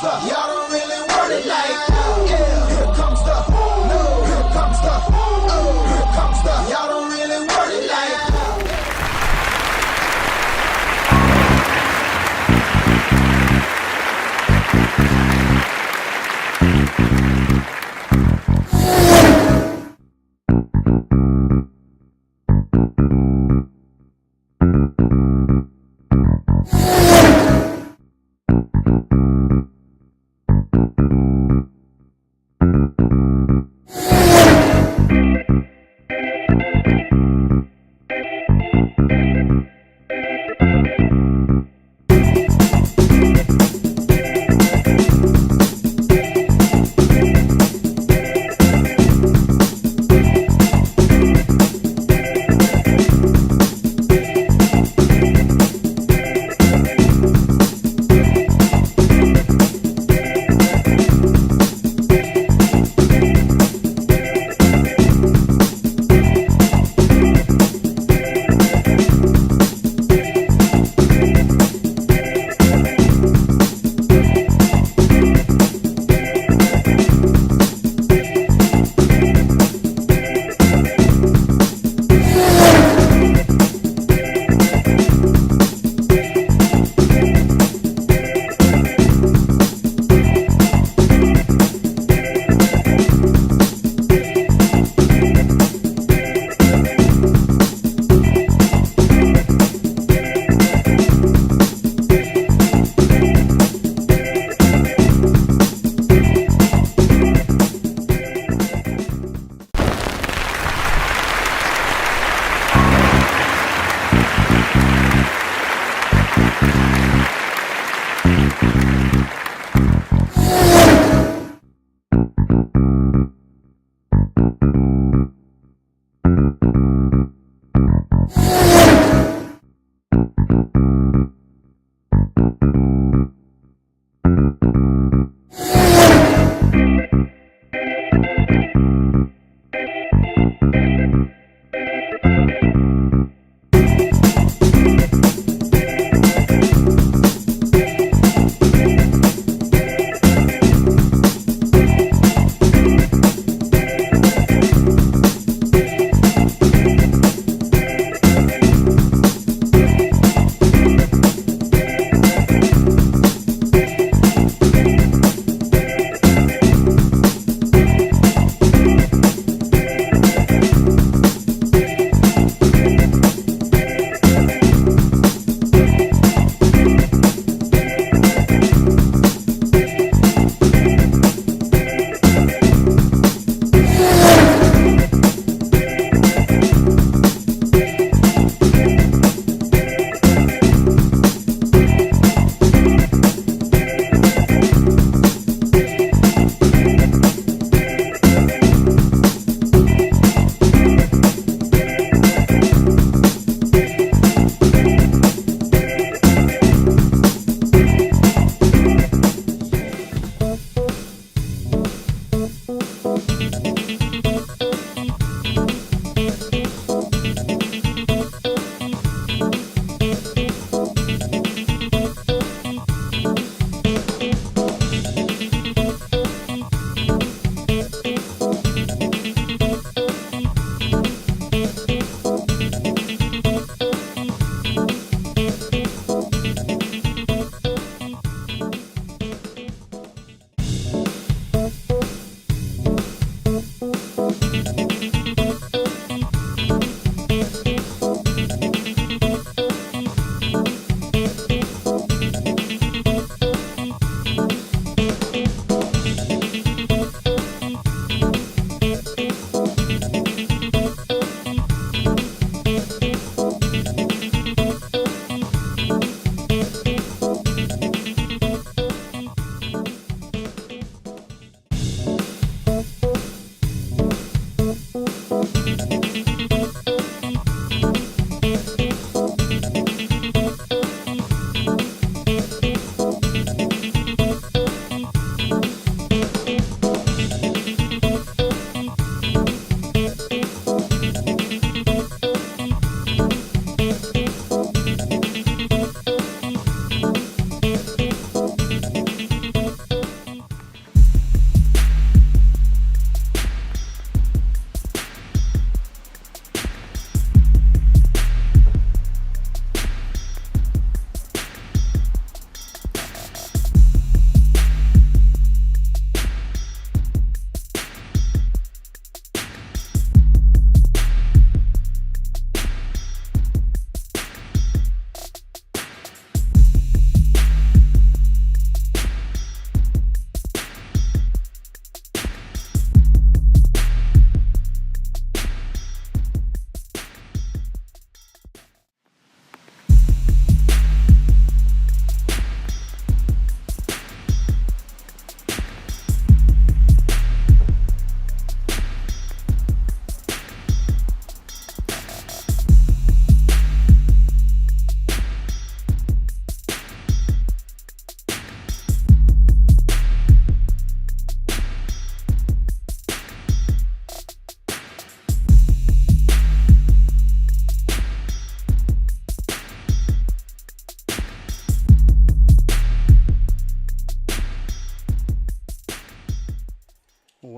Y'all don't really want it like that. Yeah. Here comes the, no. Here comes the, oh. Here comes the, y'all don't really want it like that.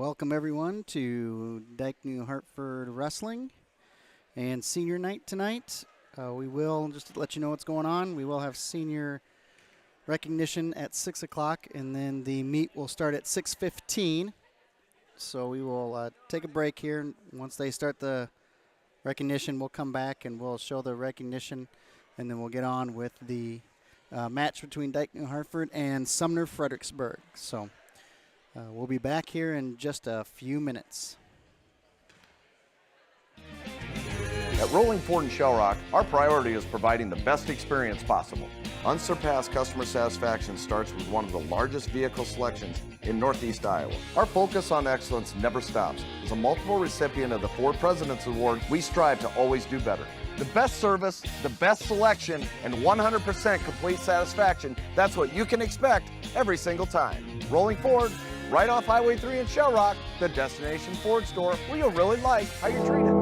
Welcome everyone to Dike-New Hartford Wrestling and senior night tonight. We will, just to let you know what's going on, we will have senior recognition at 6 o'clock, and then the meet will start at 6:15. So we will take a break here. Once they start the recognition, we'll come back and we'll show the recognition, and then we'll get on with the match between Dike-New Hartford and Sumner-Fredericksburg. So we'll be back here in just a few minutes. At Rolling Ford in Shell Rock, our priority is providing the best experience possible. Unsurpassed customer satisfaction starts with one of the largest vehicle selections in Northeast Iowa. Our focus on excellence never stops. As a multiple recipient of the Ford President's Award, we strive to always do better. The best service, the best selection, and 100% complete satisfaction, that's what you can expect every single time. Rolling Ford, right off Highway 3 in Shell Rock, the destination Ford store where you'll really like how you're treated.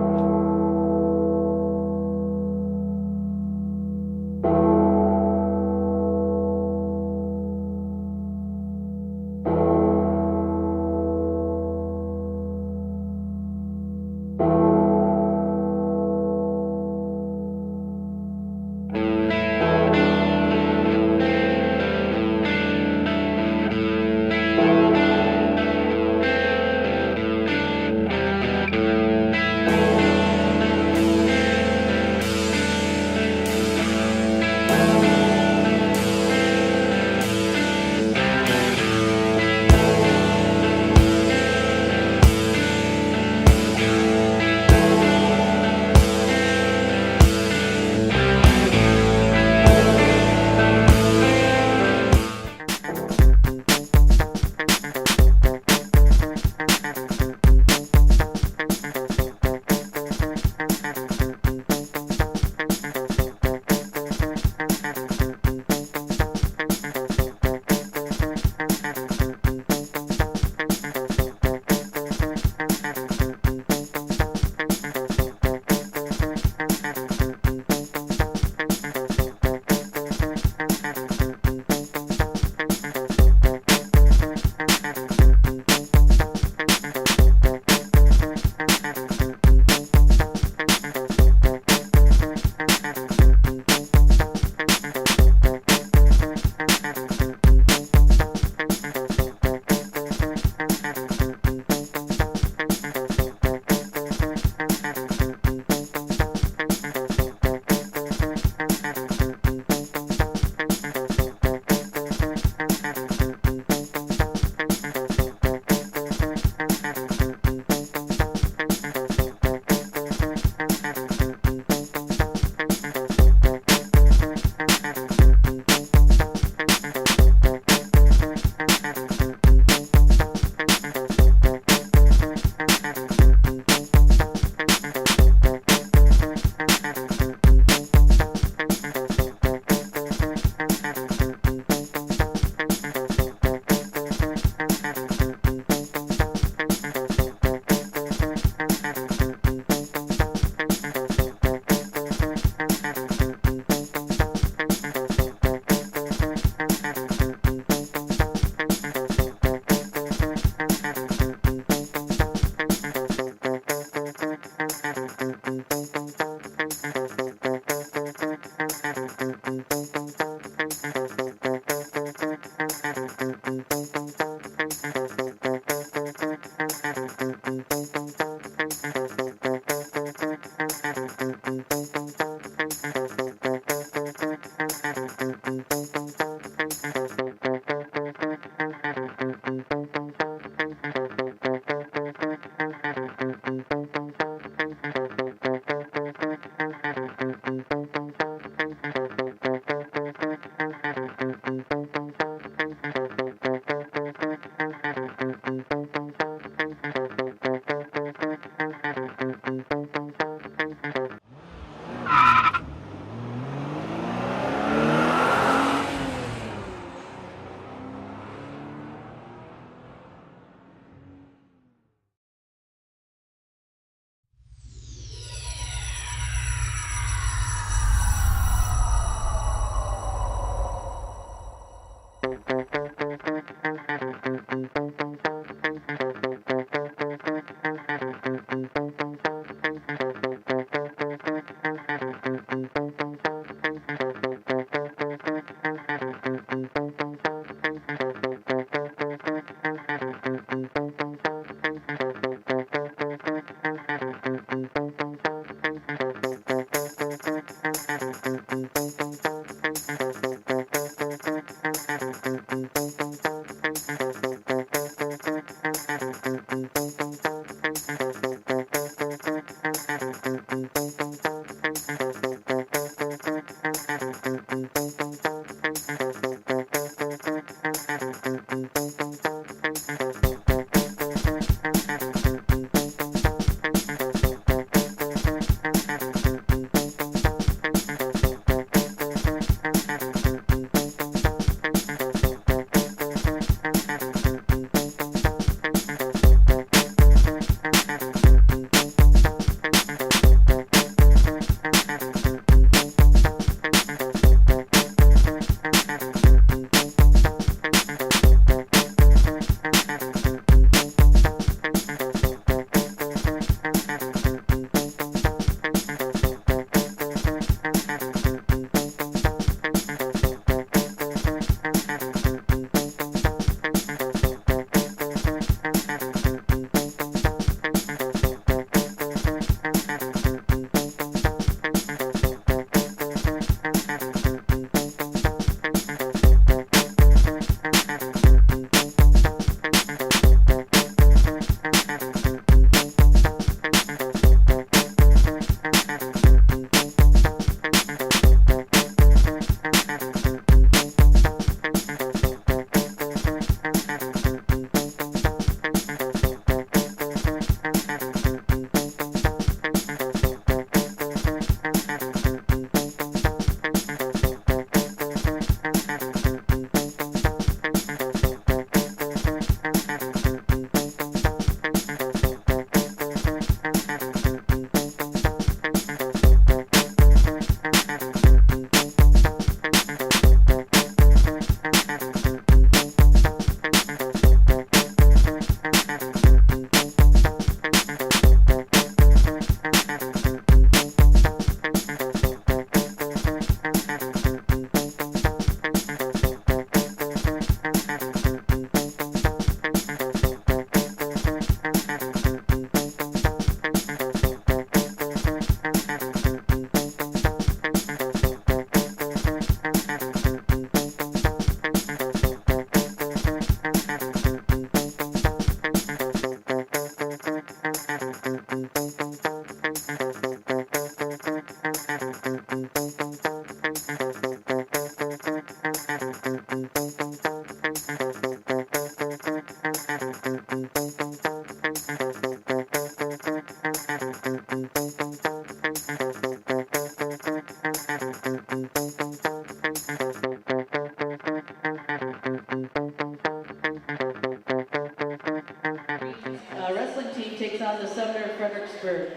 Wrestling team takes on the Sumner-Fredericksburg.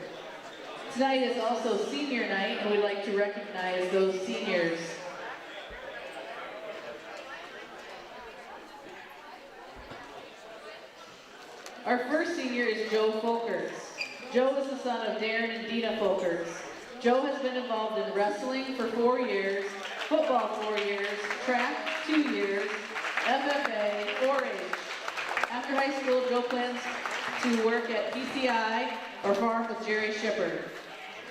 Tonight is also senior night, and we'd like to recognize those seniors. Our first senior is Joe Folkers. Joe is the son of Darren and Dina Folkers. Joe has been involved in wrestling for 4 years, football 4 years, track 2 years, FFA 4-H. After high school, Joe plans to work at PCI or farm with Jerry Shepard.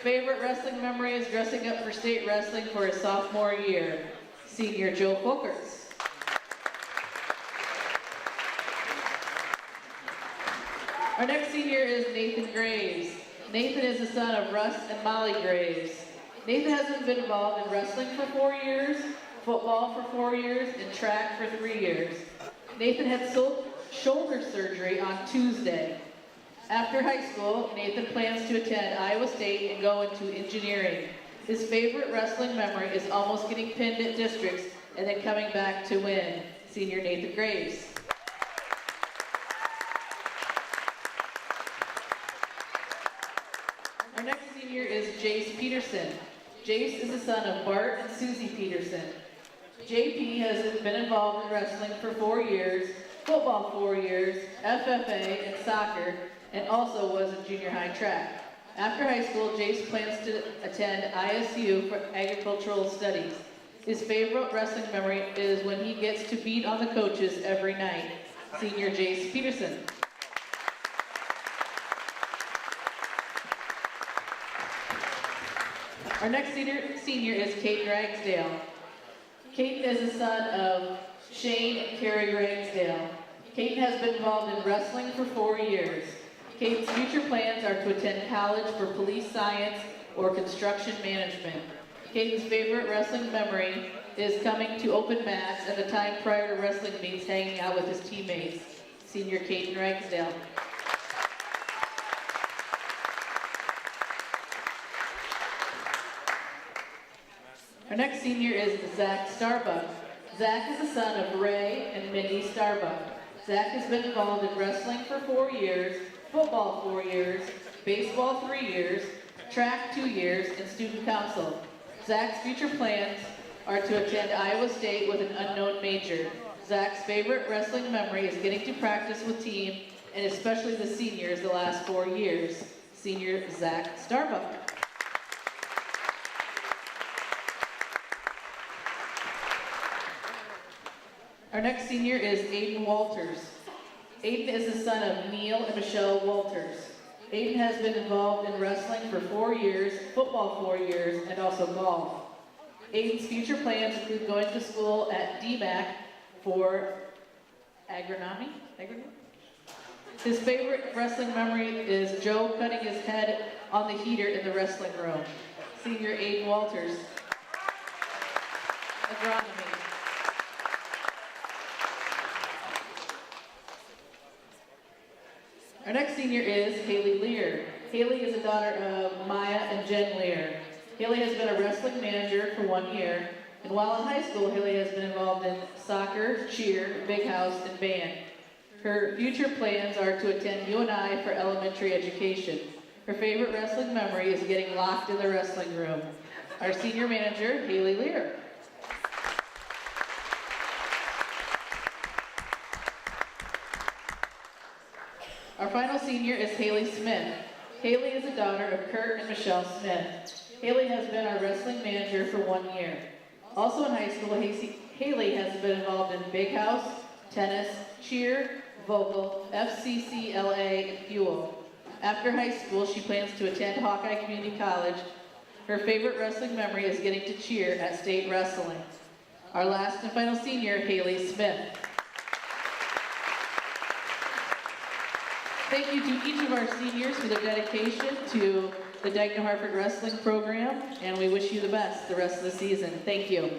Favorite wrestling memory is dressing up for state wrestling for his sophomore year. Senior Joe Folkers. Our next senior is Nathan Graves. Nathan is the son of Russ and Molly Graves. Nathan has been involved in wrestling for 4 years, football for 4 years, and track for 3 years. Nathan had shoulder surgery on Tuesday. After high school, Nathan plans to attend Iowa State and go into engineering. His favorite wrestling memory is almost getting pinned at districts and then coming back to win. Senior Nathan Graves. Our next senior is Jace Peterson. Jace is the son of Bart and Susie Peterson. JP has been involved in wrestling for 4 years, football 4 years, FFA, and soccer, and also was in junior high track. After high school, Jace plans to attend ISU for agricultural studies. His favorite wrestling memory is when he gets to beat on the coaches every night. Senior Jace Peterson. Our next senior is Kate Ragsdale. Kate is the son of Shane and Carrie Ragsdale. Kate has been involved in wrestling for 4 years. Kate's future plans are to attend college for police science or construction management. Caden's favorite wrestling memory is coming to open mats and the time prior to wrestling meets hanging out with his teammates. Senior Caden Ragsdale. Our next senior is Zach Starbuck. Zach is the son of Ray and Mindy Starbuck. Zach has been involved in wrestling for 4 years, football 4 years, baseball 3 years, track 2 years, and student council. Zach's future plans are to attend Iowa State with an unknown major. Zach's favorite wrestling memory is getting to practice with team, and especially the seniors the last 4 years. Senior Zach Starbuck. Our next senior is Aiden Walters. Aiden is the son of Neil and Michelle Walters. Aiden has been involved in wrestling for 4 years, football 4 years, and also golf. Aiden's future plans include going to school at DMAC for agronomy? His favorite wrestling memory is Joe cutting his head on the heater in the wrestling room. Senior Aiden Walters. Agronomy. Our next senior is Haley Lear. Haley is the daughter of Maya and Jen Lear. Haley has been a wrestling manager for 1 year, and while in high school, Haley has been involved in soccer, cheer, big house, and band. Her future plans are to attend UNI for elementary education. Her favorite wrestling memory is getting locked in the wrestling room. Our senior manager, Haley Lear. Our final senior is Haley Smith. Haley is the daughter of Kurt and Michelle Smith. Haley has been our wrestling manager for 1 year. Also in high school, Haley has been involved in big house, tennis, cheer, vocal, FCCLA, and fuel. After high school, she plans to attend Hawkeye Community College. Her favorite wrestling memory is getting to cheer at state wrestling. Our last and final senior, Haley Smith. Thank you to each of our seniors for their dedication to the Dike-New Hartford Wrestling program, and we wish you the best the rest of the season. Thank you.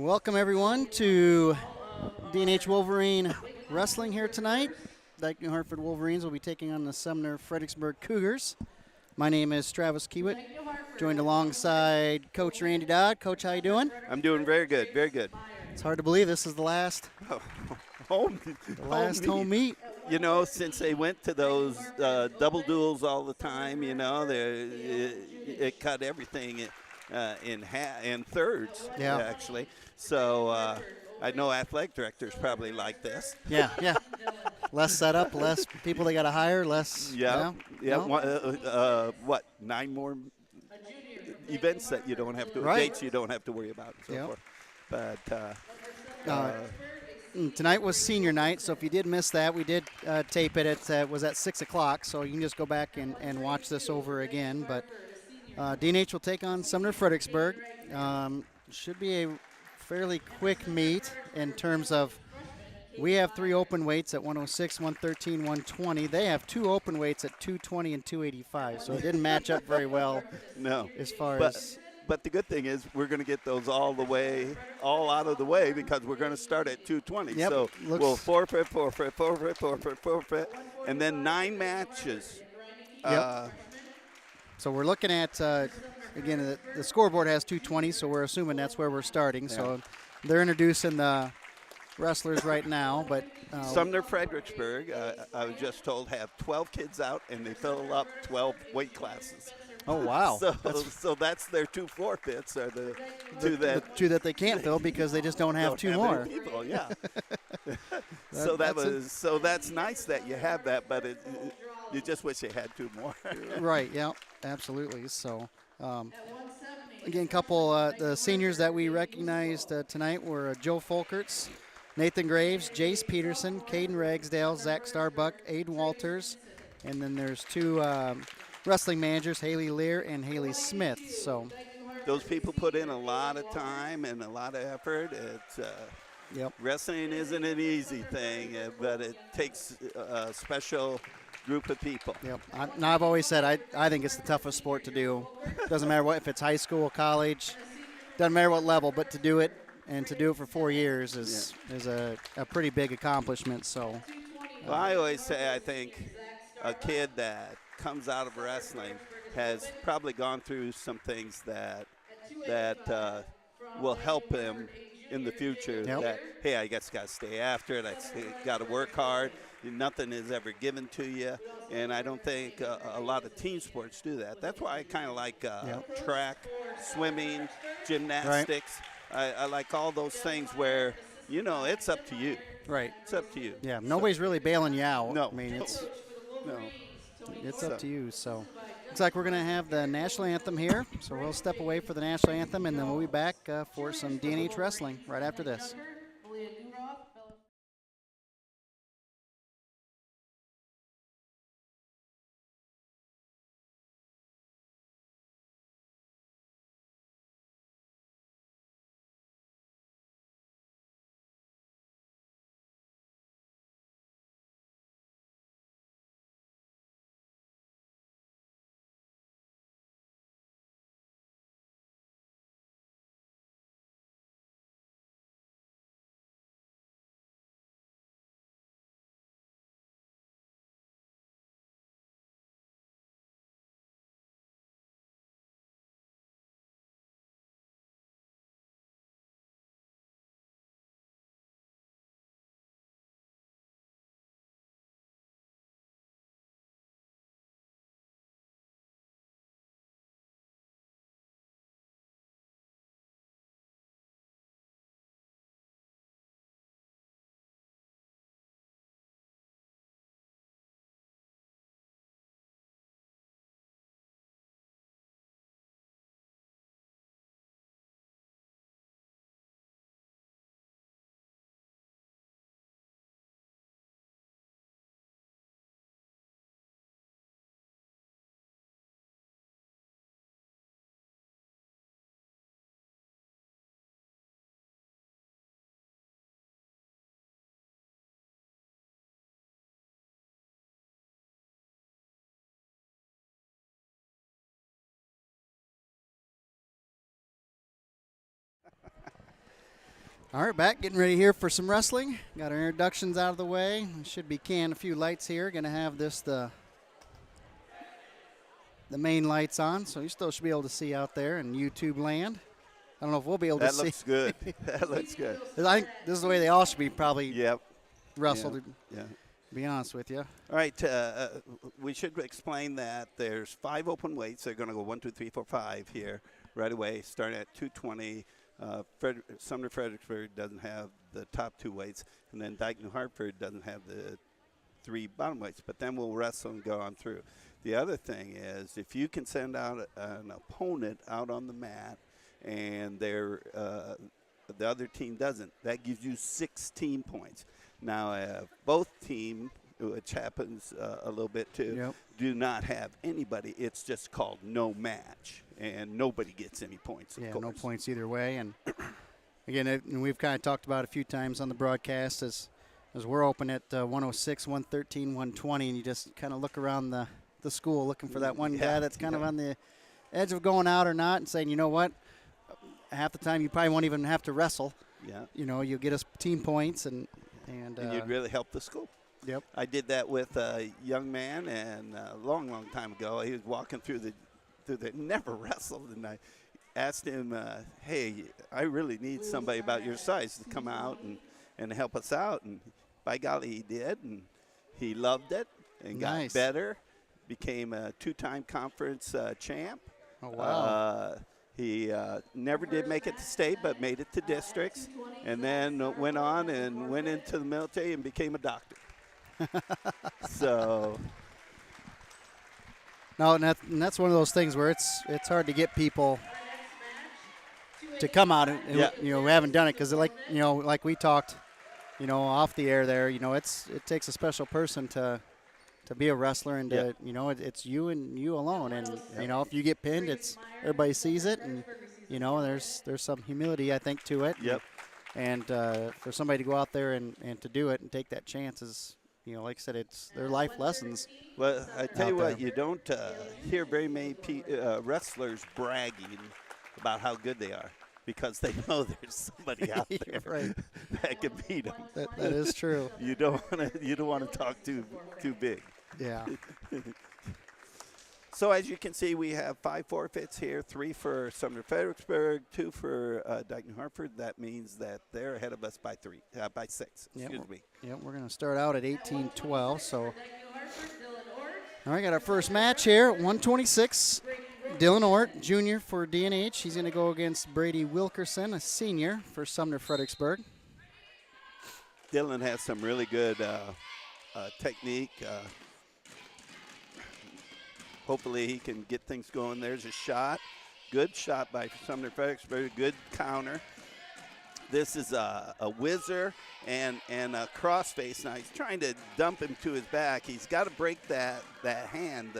Welcome everyone to D&H Wolverine Wrestling here tonight. Dike-New Hartford Wolverines will be taking on the Sumner-Fredericksburg Cougars. My name is Travis Kiewit, joined alongside Coach Randy Dodd. Coach, how you doing? I'm doing very good, very good. It's hard to believe this is the last Home meet. You know, since they went to those double duels all the time, you know, it cut everything in thirds, Yeah. actually. So I know athletic directors probably like this. Yeah. Less setup, less people they got to hire, less. Yeah. No? What, 9 more events that you don't have to, Right. dates you don't have to worry about and so Yep. forth. But Tonight was senior night, so if you did miss that, we did tape it. It was at 6 o'clock, so you can just go back and watch this over again. But D&H will take on Sumner-Fredericksburg. Should be a fairly quick meet in terms of we have 3 open weights at 106, 113, 120. They have 2 open weights at 220 and 285, so it didn't match up very well. No. As far but, as. But the good thing is we're going to get those all out of the way because we're going to start at 220. Yep, So we'll forfeit, and then 9 matches. Yep. So we're looking at, again, the scoreboard has 220, so we're assuming that's where we're starting. Yeah. So they're introducing the wrestlers right now. But Sumner-Fredericksburg, I was just told, have 12 kids out, and they fill up 12 weight classes. Oh, wow. So that's their 2 forfeits, are the two that they can't fill because they just don't have 2 more. Any people, yeah. So that's nice that you have that, but you just wish you had 2 more. Right. Yeah. Absolutely. So, again, couple the seniors that we recognized tonight were Joe Folkerts, Nathan Graves, Jace Peterson, Caden Ragsdale, Zach Starbuck, Aiden Walters, and then there's 2 wrestling managers, Haley Lear and Haley Smith. So those people put in a lot of time and a lot of effort. It's wrestling isn't an easy thing, but it takes a special group of people. Yep. I've always said I think it's the toughest sport to do. Doesn't matter if it's high school, college, doesn't matter what level, but to do it and to do it for 4 years is a pretty big accomplishment. So well, I always say I think a kid that comes out of wrestling has probably gone through some things that will help him in the future. Yep. That, hey, I guess got to stay after it. I got to work hard. Nothing is ever given to you, and I don't think a lot of team sports do that. That's why I kind of like track, swimming, gymnastics. Right. I like all those things where, it's up to you. Right. It's up to you. Yeah, nobody's really bailing you out. No. I mean, it's No. up to you. So looks like we're going to have the national anthem here. So we'll step away for the national anthem, and then we'll be back for some D&H wrestling right after this. All right, back getting ready here for some wrestling. Got our introductions out of the way. We should be canning a few lights here. Going to have this the main lights on, so you still should be able to see out there in YouTube land. I don't know if we'll be able to see. That looks good. That looks good. I think this is the way they all should be probably Yep. wrestled. Yeah. To be honest with you. All right, we should explain that there's 5 open weights. They're going to go 1, 2, 3, 4, 5 here right away, starting at 220. Sumner-Fredericksburg doesn't have the top 2 weights, and then Dike-New Hartford doesn't have the 3 bottom weights, but then we'll wrestle and go on through. The other thing is if you can send out an opponent out on the mat and the other team doesn't, that gives you 16 points. Now, both team, which happens a little bit too, do not have anybody. It's just called no match, and nobody gets any points. Yeah, no points either way. And again, we've kind of talked about it a few times on the broadcast as we're open at 106, 113, 120, and you just kind of look around the school looking for that one guy that's kind of on the edge of going out or not, and saying, you know what, half the time you probably won't even have to wrestle. Yeah. You know, you'll get us team points, and you'd really help the school. Yep. I did that with a young man, and a long, long time ago. He was walking through the never wrestled, and I asked him, hey, I really need somebody about your size to come out and help us out. And by golly, he did, and he loved it and got better, became a 2-time conference champ. Oh, wow. He never did make it to state, but made it to districts, and then went on and went into the military and became a doctor. So. No, and that's one of those things where it's hard to get people to come out and who haven't done it, because like we talked, off the air there, it takes a special person to be a wrestler, and to, it's you and you alone, and if you get pinned, it's everybody sees it, and there's some humility, I think, to it. Yep. And for somebody to go out there and to do it and take that chance is, like I said, they're life lessons. Well, I tell you what, you don't hear very many wrestlers bragging about how good they are, because they know there's somebody out there that can beat them. That is true. You don't want to talk too big. Yeah. So as you can see, we have 5 forfeits here, 3 for Sumner-Fredericksburg, 2 for Dike-New Hartford. That means that they're ahead of us by 6. Excuse me. Yep, we're going to start out at 18-12. So, all right, got our first match here, 126. Dylan Ort, junior for D&H. He's going to go against Brady Wilkerson, a senior for Sumner-Fredericksburg. Dylan has some really good technique. Hopefully he can get things going. There's a shot. Good shot by Sumner-Fredericksburg. Good counter. This is a whizzer and a crossface. Now he's trying to dump him to his back. He's got to break that hand.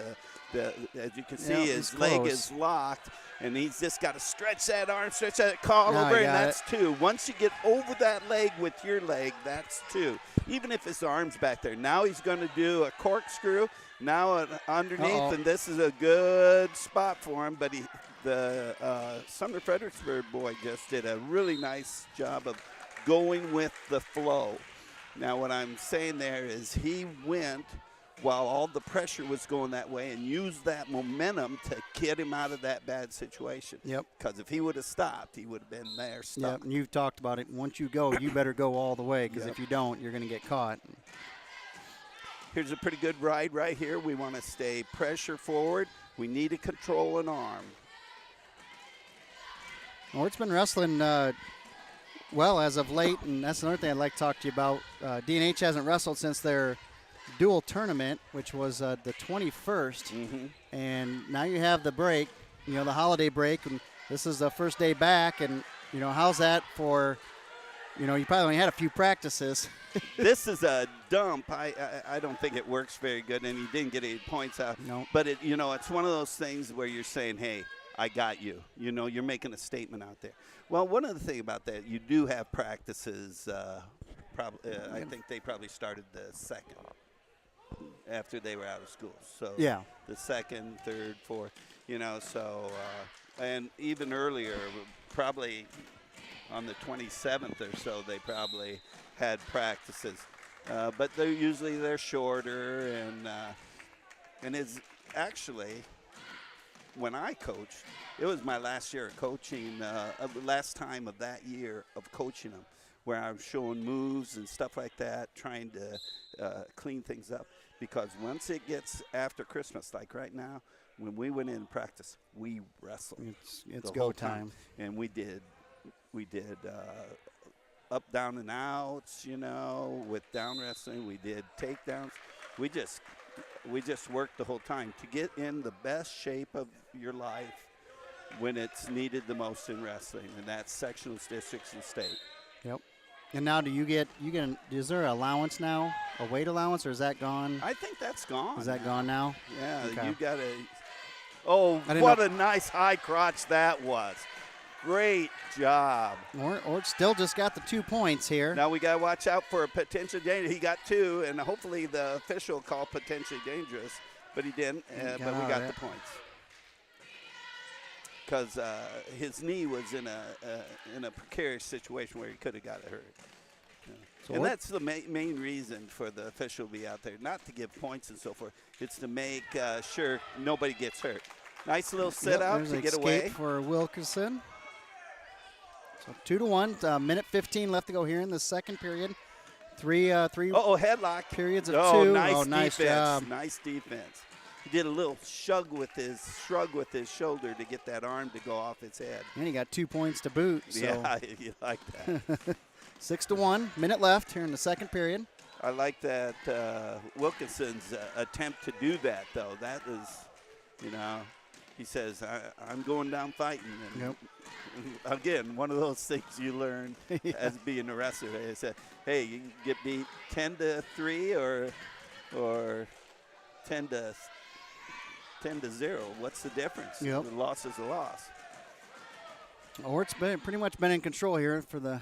As you can see, his leg is locked, and he's just got to stretch that arm, stretch that call over, and that's 2. Once you get over that leg with your leg, that's 2. Even if his arm's back there. Now he's going to do a corkscrew. Now underneath, and this is a good spot for him, but the Sumner-Fredericksburg boy just did a really nice job of going with the flow. Now what I'm saying there is he went while all the pressure was going that way and used that momentum to get him out of that bad situation. Yep. Because if he would have stopped, he would have been there stuck. Yep, and you've talked about it. Once you go, you better go all the way, because if you don't, you're going to get caught. Here's a pretty good ride right here. We want to stay pressure forward. We need to control an arm. Ort's been wrestling well as of late, and that's another thing I'd like to talk to you about. D&H hasn't wrestled since their dual tournament, which was the 21st, and now you have the break, the holiday break, and this is the first day back, and, how's that for, you probably only had a few practices. This is a dump. I don't think it works very good, and he didn't get any points out. No. But, it's one of those things where you're saying, hey, I got you. You're making a statement out there. Well, one of the things about that, you do have practices. I think they probably started the 2nd after they were out of school. So the 2nd, 3rd, 4th, and even earlier, probably on the 27th or so, they probably had practices. But they're shorter, and it's actually, when I coached, it was my last year of coaching, last time of that year of coaching them, where I was showing moves and stuff like that, trying to clean things up. Because once it gets after Christmas, like right now, when we went in practice, we wrestled. It's go time. And we did up, down, and outs, with down wrestling. We did takedowns. We just worked the whole time to get in the best shape of your life when it's needed the most in wrestling, and that's sectionals, districts, and state. Yep. And now is there an allowance now, a weight allowance, or is that gone? I think that's gone. Is that gone now? Yeah, okay. You got to. Oh, what a nice high crotch that was. Great job. Ort still just got the 2 points here. Now we got to watch out for a potential danger. He got 2, and hopefully the official called potentially dangerous, but he didn't, but we got the points. Because his knee was in a precarious situation where he could have got it hurt. Yeah. So and that's the main reason for the official to be out there, not to give points and so forth. It's to make sure nobody gets hurt. Nice little set out to get away. For Wilkinson. So 2-1, minute 15 left to go here in the second period. Three headlock. Periods of 2. Nice defense. Job. Nice defense. He did a little shrug with his shoulder to get that arm to go off his head. And he got 2 points to boot. So. Yeah, you like that. 6-1, minute left here in the second period. I like that Wilkinson's attempt to do that, though. That was, he says, I'm going down fighting. And again, one of those things you learn as being a wrestler. They said, hey, you can get beat 10-3 or 10-0. What's the difference? Yep. The loss is a loss. Ort's pretty much been in control here for the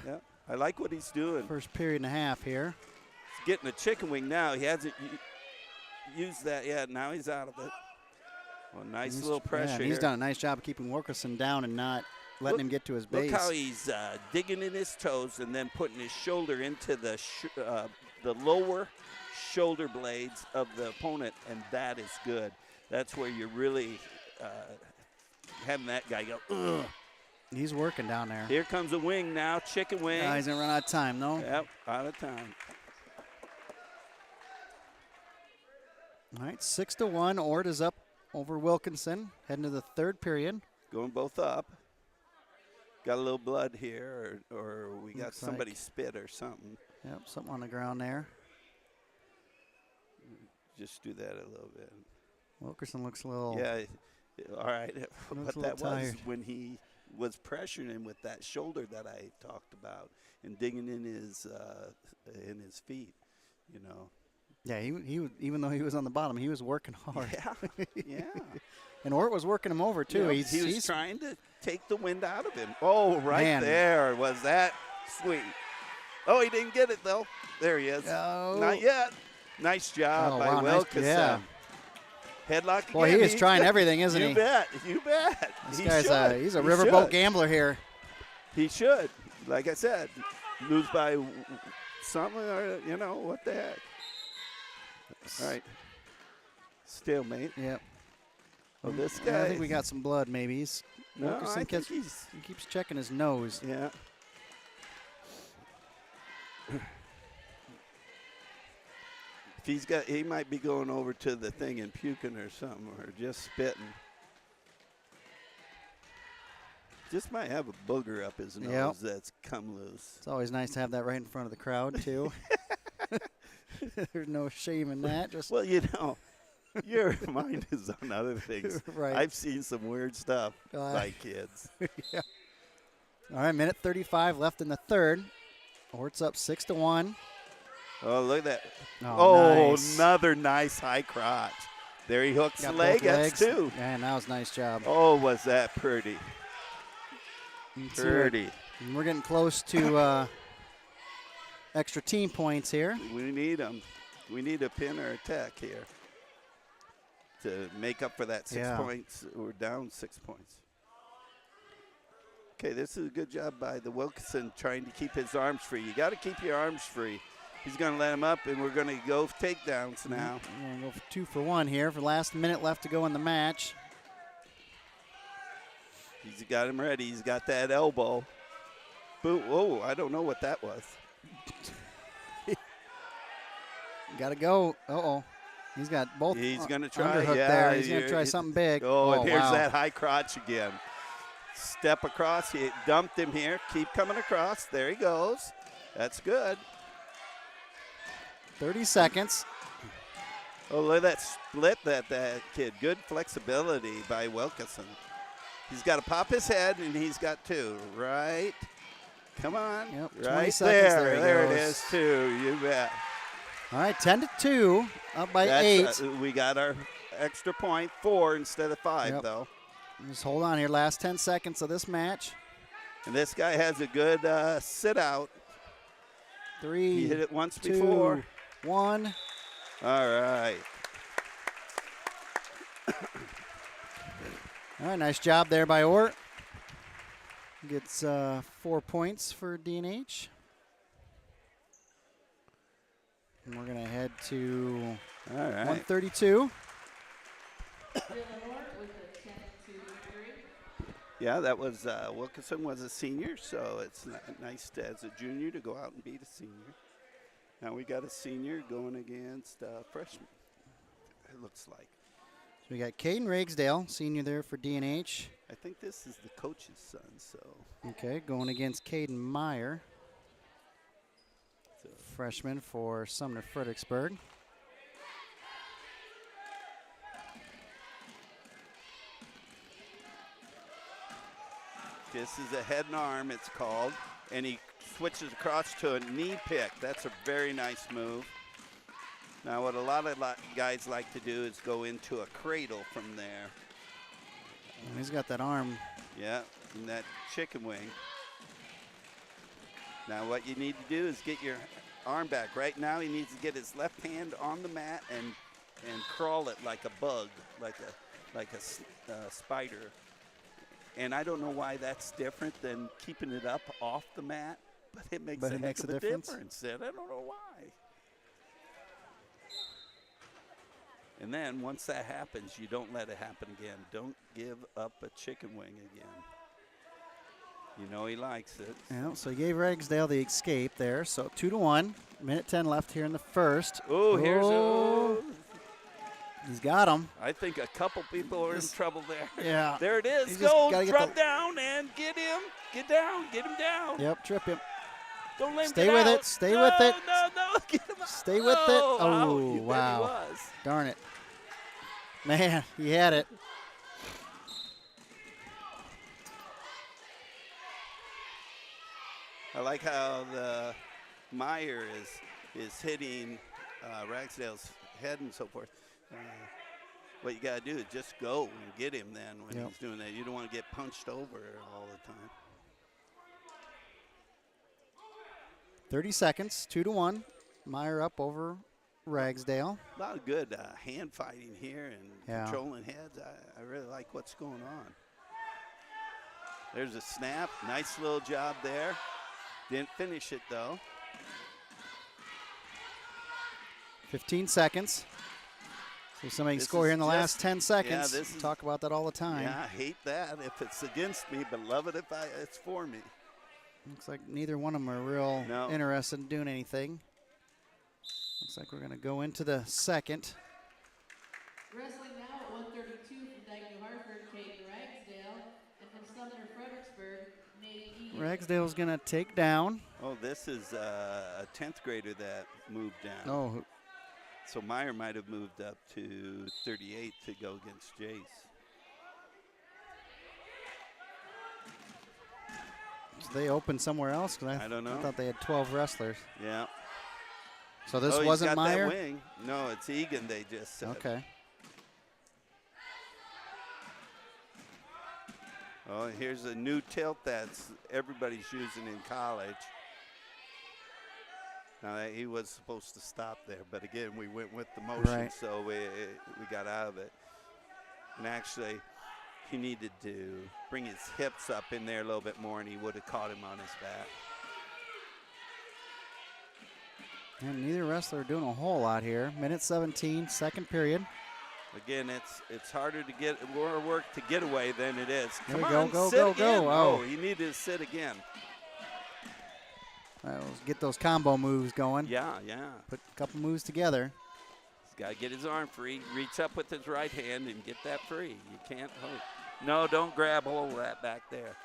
I like what he's doing. First period and a half here. He's getting a chicken wing now. He hasn't used that yet. Now he's out of it. Well, nice little pressure and he's done a nice job of keeping Wilkerson down and not letting him get to his base. Look how he's digging in his toes and then putting his shoulder into the lower shoulder blades of the opponent, and that is good. That's where you're really having that guy go, ugh. He's working down there. Here comes a wing now, chicken wing. He's going to run out of time, though. Yep, out of time. All right, 6-1. Ort is up over Wilkinson, heading to the third period. Going both up. Got a little blood here, or we got somebody spit or something. Yep, something on the ground there. Just do that a little bit. Wilkerson looks a little. Yeah, all right. But that tired. was when he was pressuring him with that shoulder that I talked about and digging in his feet, Yeah, he even though he was on the bottom, he was working hard. Yeah. And Ort was working him over, too. He was trying to take the wind out of him. Oh, there. Was that sweet. Oh, he didn't get it, though. There he is. Oh. Not yet. Nice job by Wilkinson. Yeah. Headlock again. Boy, he is trying everything, isn't he? You bet. This guy's he's a riverboat gambler here. He should. Like I said, lose by something or, what the heck. All right. Stalemate. Yep. Well, this guy. Yeah, I think we got some blood, maybe. I think he keeps checking his nose. Yeah. If he might be going over to the thing and puking or something, or just spitting. Just might have a booger up his nose that's come loose. It's always nice to have that right in front of the crowd, too. There's no shame in that. Well, your mind is on other things. Right. I've seen some weird stuff by kids. Yeah. All right, minute 35 left in the third. Ort's up 6-1. Oh, look at that. Oh, nice. Another nice high crotch. There he hooks the leg. That's two. Man, that was a nice job. Oh, was that pretty. Pretty. And we're getting close to extra team points here. We need them. We need a pin or a tech here to make up for that 6 points. We're down 6 points. Okay, this is a good job by the Wilkinson trying to keep his arms free. You got to keep your arms free. He's going to let him up, and we're going to go for takedowns now. We're going to go for 2 for 1 here for the last minute left to go in the match. He's got him ready. He's got that elbow. Boom. Whoa, I don't know what that was. Got to go. Uh-oh. He's got both. He's going to try. Underhook there. He's going to try something big. Oh, and here's wow. that high crotch again. Step across. He dumped him here. Keep coming across. There he goes. That's good. 30 seconds. Oh, look at that split that kid. Good flexibility by Wilkinson. He's got to pop his head, and he's got 2. Right. Come on. Yep, 20 right seconds. there. There goes. it is, 2. You bet. All right, 10-2, up by 8. We got our extra point, 4 instead of 5, though. Just hold on here. Last 10 seconds of this match. And this guy has a good sit out. 3. He hit it once 2, before. 1. All right. All right, nice job there by Ort. Gets 4 points for D&H. And we're going to head to 132. Yeah, that was Wilkinson was a senior, so it's nice to, as a junior to go out and beat a senior. Now we got a senior going against a freshman, it looks like. So we got Caden Ragsdale, senior there for D&H. I think this is the coach's son, so. Okay, going against Caden Meyer, freshman for Sumner-Fredericksburg. This is a head and arm, it's called, and he switches across to a knee pick. That's a very nice move. Now what a lot of guys like to do is go into a cradle from there. And he's got that arm. Yeah, and that chicken wing. Now what you need to do is get your arm back. Right now he needs to get his left hand on the mat and crawl it like a bug, like a spider. And I don't know why that's different than keeping it up off the mat, but it makes a heck of a difference. And I don't know why. And then once that happens, you don't let it happen again. Don't give up a chicken wing again. You know he likes it. Yeah, so he gave Ragsdale the escape there. So 2-1. Minute 10 left here in the first. Oh, here's he's got him. I think a couple people are in trouble there. Yeah. There it is. He's Go, just drop down and get him. Get down. Get him down. Yep, trip him. Don't let him Stay get with out. it. Stay with it. No. Get him out. Stay with it. Oh, you bet wow. he was. Darn it. Man, he had it. I like how the Meyer is hitting Ragsdale's head and so forth. What you got to do is just go and get him then when he's doing that. You don't want to get punched over all the time. 30 seconds, 2-1. Meyer up over Ragsdale. A lot of good hand fighting here and controlling heads. I really like what's going on. There's a snap. Nice little job there. Didn't finish it, though. 15 seconds. So somebody can score here in the last 10 seconds. Yeah, talk about that all the time. Yeah, I hate that if it's against me, but love it if it's for me. Looks like neither one of them are real interested in doing anything. Looks like we're going to go into the second. Wrestling now at 132 from Dike-New Hartford, Caden Ragsdale, and from Sumner-Fredericksburg, Nate Egan. Ragsdale's going to take down. Oh, this is a 10th grader that moved down. Oh. So Meyer might have moved up to 38 to go against Jace. So they opened somewhere else? I don't know. I thought they had 12 wrestlers. Yeah. So this wasn't he's got Meyer? That wing. No, it's Egan, they just said. Okay. Oh, here's a new tilt that's everybody's using in college. Now, he was supposed to stop there, but again, we went with the motion, so we got out of it. And actually, He needed to bring his hips up in there a little bit more, and he would have caught him on his back. And neither wrestler doing a whole lot here. Minute 17, second period. Again, it's harder to get more work to get away than it is. There Come we on, go, sit go, again. go. Oh, he needed to sit again. Let's get those combo moves going. Yeah. Put a couple moves together. He's got to get his arm free, reach up with his right hand and get that free. You can't hold. No, don't grab hold of that back there.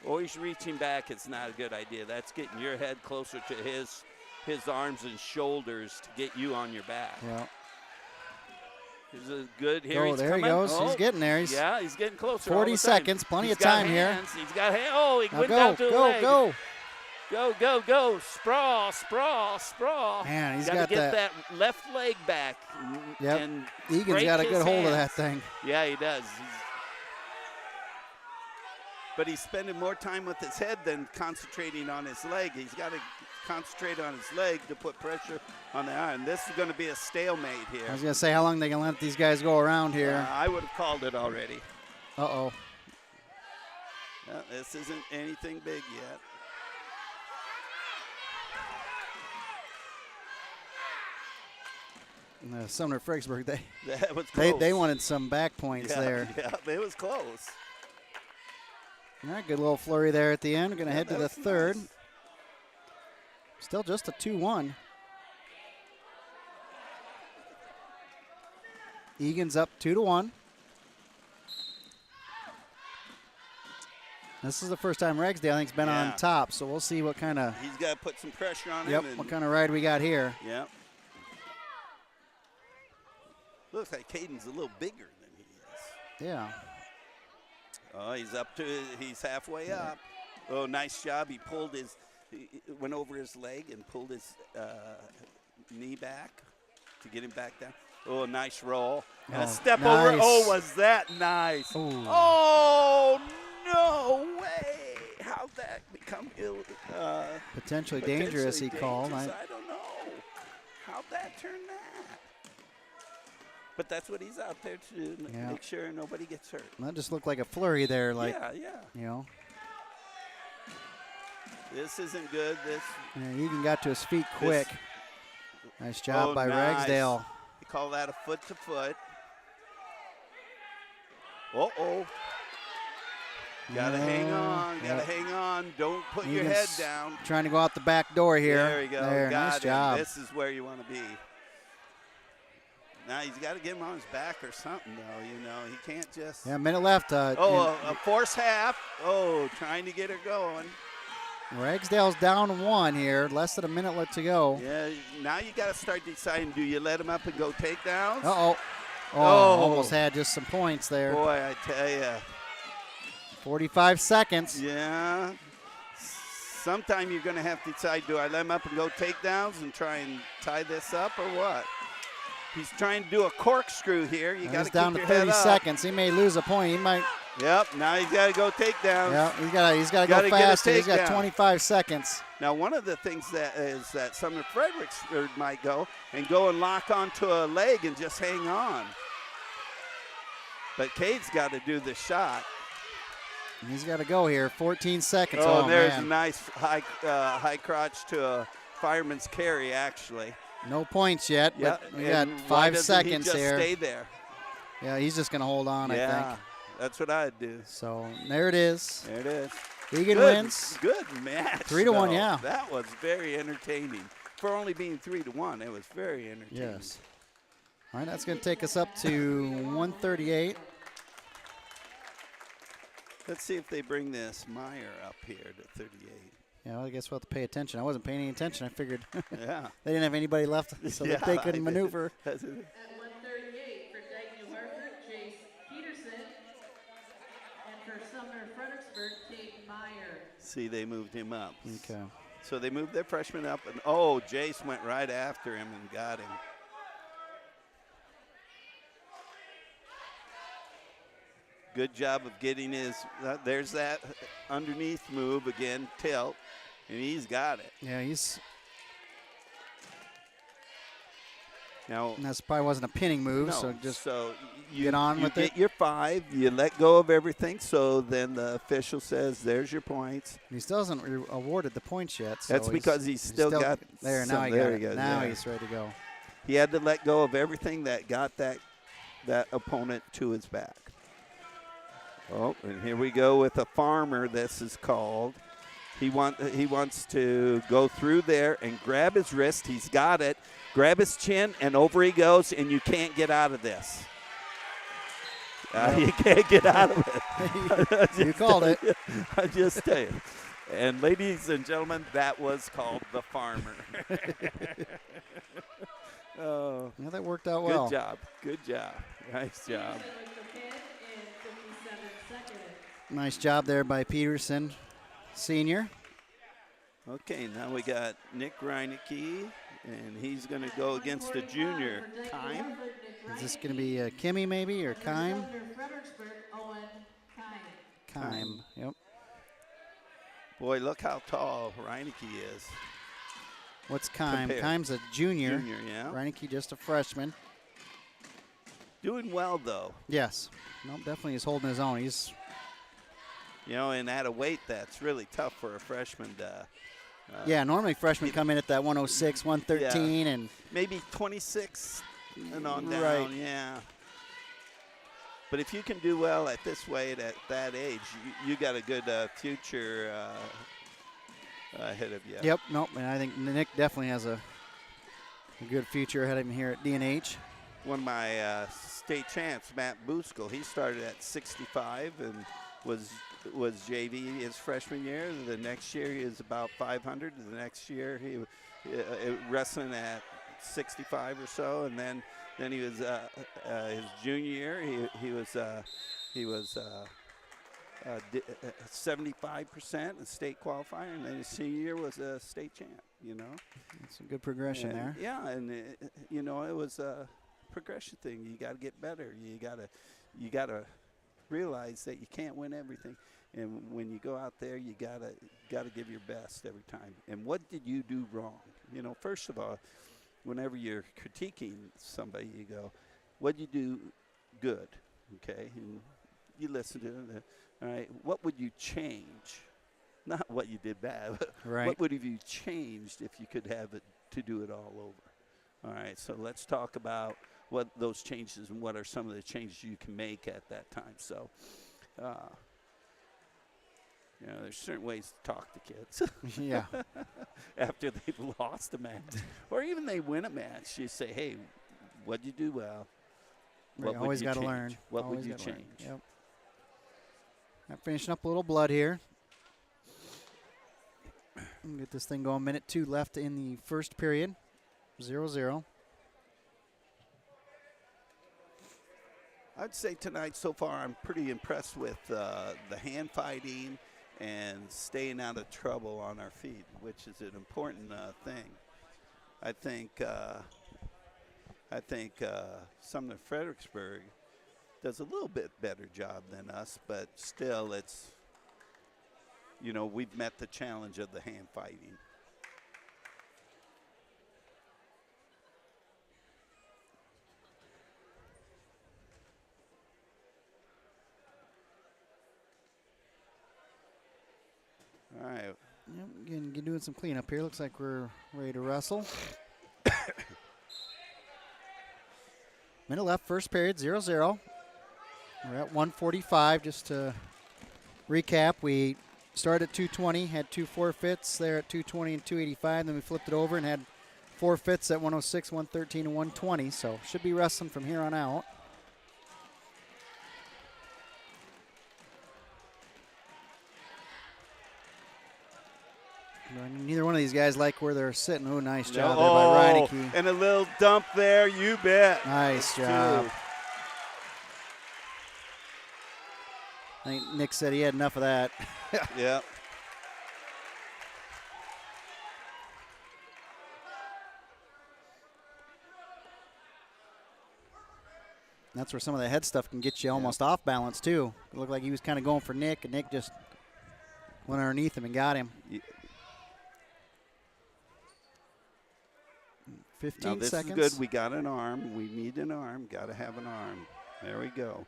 Always reaching back, it's not a good idea. That's getting your head closer to his arms and shoulders to get you on your back. Yeah. Here's a good here. Oh, He's there coming. he goes. Oh, He's getting there. he's getting closer. 40 seconds, plenty of time here. He's got hands. Oh, he Now went go, down to the go, leg. go. Go. Sprawl. Man, he's gotta got get that left leg back. Yep. And Egan's break got a his good hold of hands. that thing. Yeah, he does. But he's spending more time with his head than concentrating on his leg. He's got to concentrate on his leg to put pressure on the arm. This is going to be a stalemate here. I was going to say how long they can let these guys go around here. I would have called it already. Uh-oh. This isn't anything big yet. Sumner-Fredericksburg, That was close. they wanted some back points there. Yeah, it was close. All right, good little flurry there at the end. We're going to head to the third. Nice. Still just a 2-1. Egan's up 2-1. This is the first time Ragsdale, I think, has been on top, so we'll see what kind of. He's got to put some pressure on him. Yep, what kind of ride we got here. Yep. Looks like Caden's a little bigger than he is. Yeah. Oh, he's halfway up. Oh, nice job. He went over his leg and pulled his knee back to get him back down. Oh, nice roll. And a step nice. over. Oh, was that nice? Ooh. Oh, no way. How'd that become Potentially dangerous, he called. I don't know. How'd that turn that? But that's what he's out there to do, make sure nobody gets hurt. That just looked like a flurry there. Yeah. You know. This isn't good. Egan got to his feet quick. Nice job by Ragsdale. You call that a foot-to-foot. Uh-oh. Gotta hang on. Hang on. Don't put your head down. Trying to go out the back door here. There we go. Nice job. This is where you want to be. Now he's got to get him on his back or something, though. You know, he can't just. Yeah, a minute left. a force half. Oh, trying to get her going. Ragsdale's down 1 here. Less than a minute left to go. Yeah, now you got to start deciding, do you let him up and go takedowns? Uh-oh. Almost had just some points there. Boy, I tell you. 45 seconds. Yeah. Sometime you're going to have to decide, do I let him up and go takedowns and try and tie this up or what? He's trying to do a corkscrew here. You got to keep down to 30 seconds. He may lose a point. He might. Yep. Now he's got to go takedowns. Yeah. He's got to go faster. He's got 25 seconds. Now one of the things that Sumner-Fredericksburg might go and lock onto a leg and just hang on. But Cade's got to do the shot. He's got to go here. 14 seconds. Oh, there's man. a nice high crotch to a fireman's carry, actually. No points yet, but we got 5 why doesn't seconds he just here. Stay there. Yeah, he's just going to hold on, I think. That's what I'd do. So there it is. There it is. Egan wins. Good match. 3-1, yeah. That was very entertaining. For only being 3-1, it was very entertaining. Yes. All right, that's going to take us up to 138. Let's see if they bring this Meyer up here to 38. Yeah, well, I guess we'll have to pay attention. I wasn't paying any attention. I figured Yeah. they didn't have anybody left so that they couldn't maneuver. At 138 for Dike-New Hartford, Jace Peterson. And for Sumner-Fredericksburg, Kate Meyer. See, they moved him up. Okay. So they moved their freshman up, and Jace went right after him and got him. Good job of getting there's that underneath move again, tilt, and he's got it. Yeah, he's Now, And that probably wasn't a pinning move, no, so just you get on with it. You get your 5. You let go of everything. So then the official says, "There's your points." he still hasn't awarded the points yet. So That's because he's still got there. Now some, he there got it. goes, Now yeah. he's ready to go. He had to let go of everything that got that opponent to his back. Oh, and here we go with a farmer. This is called. He wants to go through there and grab his wrist. He's got it. Grab his chin, and over he goes, and you can't get out of this. You can't get out of it. You called it. I just tell you. And ladies and gentlemen, that was called the farmer. Oh, Yeah, that worked out well. good job. Good job. Nice job. Nice job there by Peterson, senior. Okay, now we got Nick Reinecke, and he's going to go against the junior, Kime. Is this going to be Kimmy maybe or Kime? Kime, yep. Boy, look how tall Reinecke is. What's Kime? Compare. Kime's a junior. Junior, yeah. Reinecke just a freshman. Doing well, though. Yes. Nope, definitely he's holding his own. He's And at a weight that's really tough for a freshman to. yeah, normally freshmen come in at that 106, 113, Yeah. and Maybe 26 and on down, Right. yeah. But if you can do well at this weight at that age, you got a good future ahead of you. Yep, nope, and I think Nick definitely has a good future ahead of him here at D&H. One of my state champs, Matt Buskell, he started at 65 and was JV his freshman year. The next year he was about 500. The next year he wrestling at 65 or so, and then he was his junior year he was 75% a state qualifier, and then his senior year was a state champ. It's a good progression there. Yeah, and it was a progression thing. You got to get better. You got to realize that you can't win everything, and when you go out there, you got to give your best every time. And what did you do wrong? First of all, whenever you're critiquing somebody, you go, what did you do good? Okay, and you listen to it. All right, what would you change? Not what you did bad. But Right. What would have you changed if you could have it to do it all over? All right, so let's talk about what those changes and what are some of the changes you can make at that time. So, there's certain ways to talk to kids. Yeah. After they've lost a match, or even they win a match, you say, "Hey, what'd you do well? What would Always you got to change? learn. What Always would you gotta learn. change?" Yep. I'm finishing up a little blood here. Get this thing going. Minute 2 left in the first period. 0-0. I'd say tonight so far I'm pretty impressed with the hand fighting and staying out of trouble on our feet, which is an important thing. I think Sumner-Fredericksburg does a little bit better job than us, but still it's, we've met the challenge of the hand fighting. All right. Yep, again, doing some cleanup here. Looks like we're ready to wrestle. Minute left, first period, 0-0. We're at 1:45. Just to recap, we started at 220, had 2 forfeits there at 220 and 285. Then we flipped it over and had forfeits at 106, 113, and 120. So should be wrestling from here on out. Neither one of these guys like where they're sitting. Oh, nice job there by Reinecke. And a little dump there, you bet. Nice job. I think Nick said he had enough of that. Yeah. That's where some of the head stuff can get you almost off balance, too. It looked like he was kind of going for Nick, and Nick just went underneath him and got him. Yeah. 15 now this seconds. is good. We got an arm. We need an arm. Got to have an arm. There we go.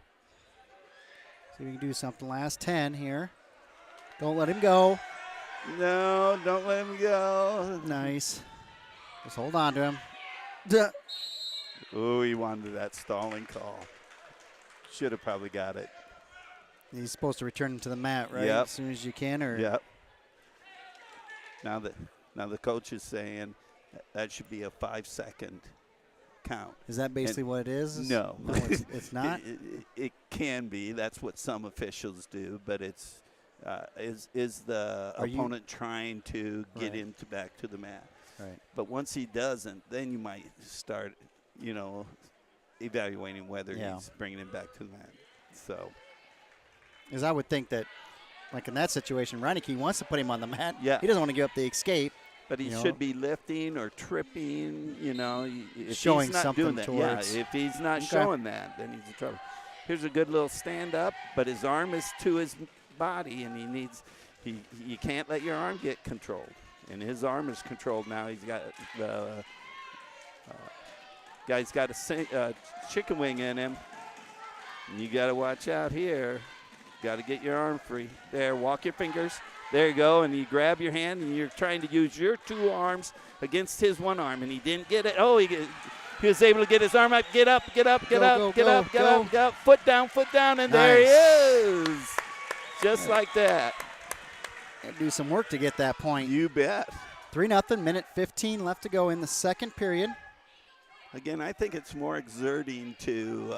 See if we can do something. Last 10 here. Don't let him go. No, don't let him go. Nice. Just hold on to him. Oh, he wanted that stalling call. Should have probably got it. He's supposed to return him to the mat, right? Yep. As soon as you can, or Yep. Now the coach is saying that should be a 5-second count. is that basically what it is? No. No, it's not. It can be. That's what some officials do, but it's is the opponent trying to get him back to the mat. Right. But once he doesn't, then you might start, evaluating whether he's bringing him back to the mat. So. Because I would think that, like in that situation, Reineke wants to put him on the mat. Yeah. He doesn't want to give up the escape. But he should be lifting or tripping, if showing he's not something doing that. towards. Yeah, if he's not showing that, then he's in trouble. Here's a good little stand up, but his arm is to his body, and you can't let your arm get controlled. And his arm is controlled now. He's got the guy's got a chicken wing in him. And you got to watch out here. Got to get your arm free. There, walk your fingers. There you go, and you grab your hand, and you're trying to use your two arms against his one arm, and he didn't get it. Oh, he was able to get his arm up. Get up, get up, get up, get up, get up, get up. Foot down, and there he is. Just like that. Gotta do some work to get that point. You bet. 3-0, minute 15 left to go in the second period. Again, I think it's more exerting to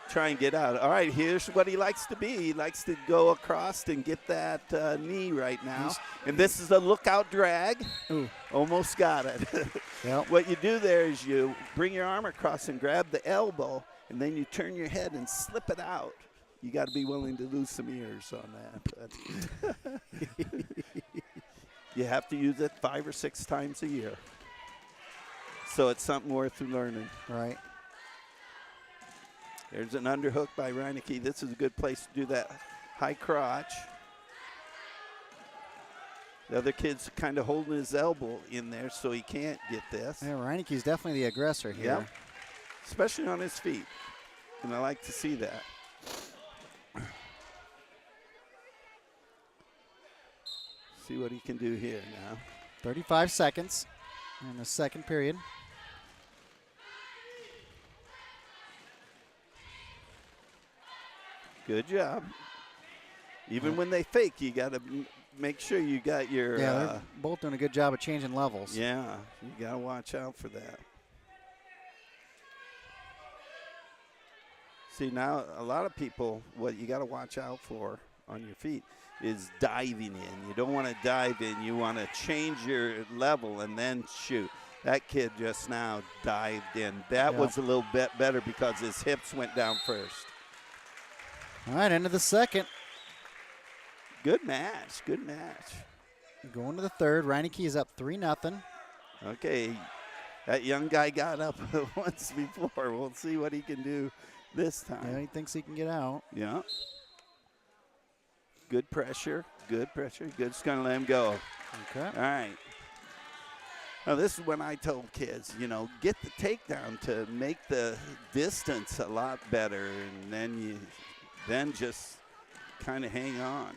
try and get out. All right, here's what he likes to be. He likes to go across and get that knee right now. And this is a lookout drag. Ooh. Almost got it. Yep. What you do there is you bring your arm across and grab the elbow, and then you turn your head and slip it out. You got to be willing to lose some ears on that. You have to use it 5 or 6 times a year. So it's something worth learning. Right. There's an underhook by Reineke. This is a good place to do that high crotch. The other kid's kind of holding his elbow in there so he can't get this. Yeah, Reineke's definitely the aggressor here. Yeah, especially on his feet. And I like to see that. See what he can do here now. 35 seconds in the second period. Good job. Even when they fake, you got to make sure you got your. Yeah, they're both doing a good job of changing levels. Yeah, you got to watch out for that. See, now a lot of people, what you got to watch out for on your feet is diving in. You don't want to dive in. You want to change your level and then shoot. That kid just now dived in. That was a little bit better because his hips went down first. All right, end of the second. Good match. Good match. Going to the third. Reineke is up 3-0. Okay, that young guy got up once before. We'll see what he can do this time. Yeah, he thinks he can get out. Yeah. Good pressure. Good pressure. Good. Just going to let him go. Okay. All right. Now, this is when I told kids, get the takedown to make the distance a lot better, and then just kind of hang on.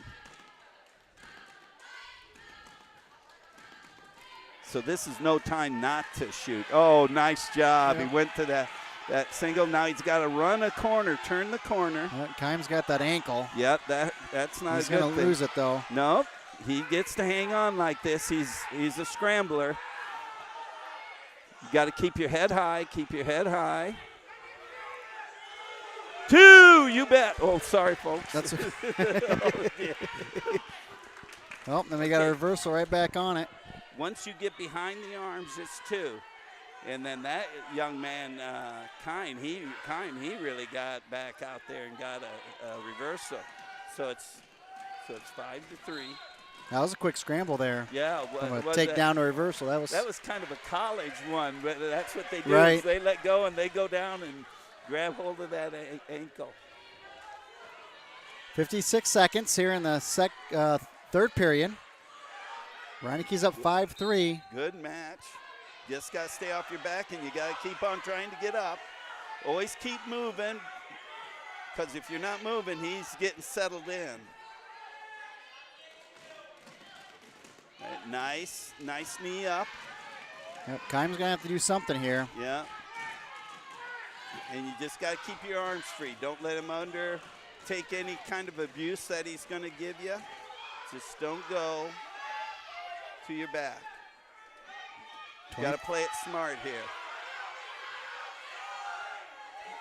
So this is no time not to shoot. Oh, nice job. Yep. He went to that single. Now he's got to run a corner, turn the corner. Keim's got that ankle. Yep, that's not He's a good going to thing. lose it, though. No, he gets to hang on like this. He's a scrambler. You got to keep your head high. Keep your head high. 2, you bet. Oh, sorry, folks. That's well, then we got a reversal right back on it. Once you get behind the arms, it's 2. And then that young man, Keim, he really got back out there and got a reversal. So it's 5-3. That was a quick scramble there. Yeah, From a takedown to reversal. That was kind of a college one, but that's what they do. Right. Is they let go and they go down and grab hold of that ankle. 56 seconds here in the third period. Reineke's up 5-3. Good match. Just got to stay off your back, and you got to keep on trying to get up. Always keep moving, because if you're not moving, he's getting settled in. Right, nice knee up. Yep, Keim's going to have to do something here. Yeah. And you just got to keep your arms free. Don't let him take any kind of abuse that he's going to give you. Just don't go to your back. You got to play it smart here.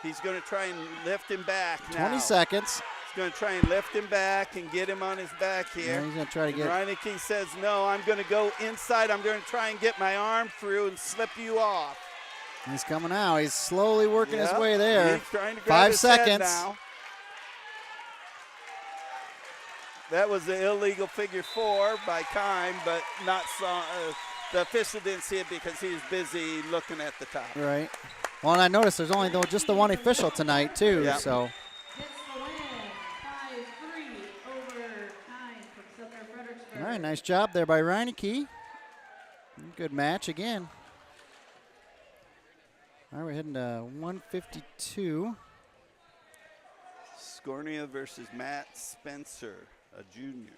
He's going to try and lift him back now. 20 seconds. He's going to try and lift him back and get him on his back here. Yeah, he's going to try to get. Reineke says, no, I'm going to go inside. I'm going to try and get my arm through and slip you off. He's coming out. He's slowly working his way there. He's trying to grab 5 his head seconds. now. That was the illegal figure 4 by Keim, but not the official didn't see it because he was busy looking at the top. Right. Well, and I noticed there's only just the one official tonight, too. Yep. So. Gets the win, 5-3 over Keim from Sumner-Fredericksburg. All right, nice job there by Reineke. Good match again. All right, we're heading to 152. Scornia versus Matt Spencer, a junior.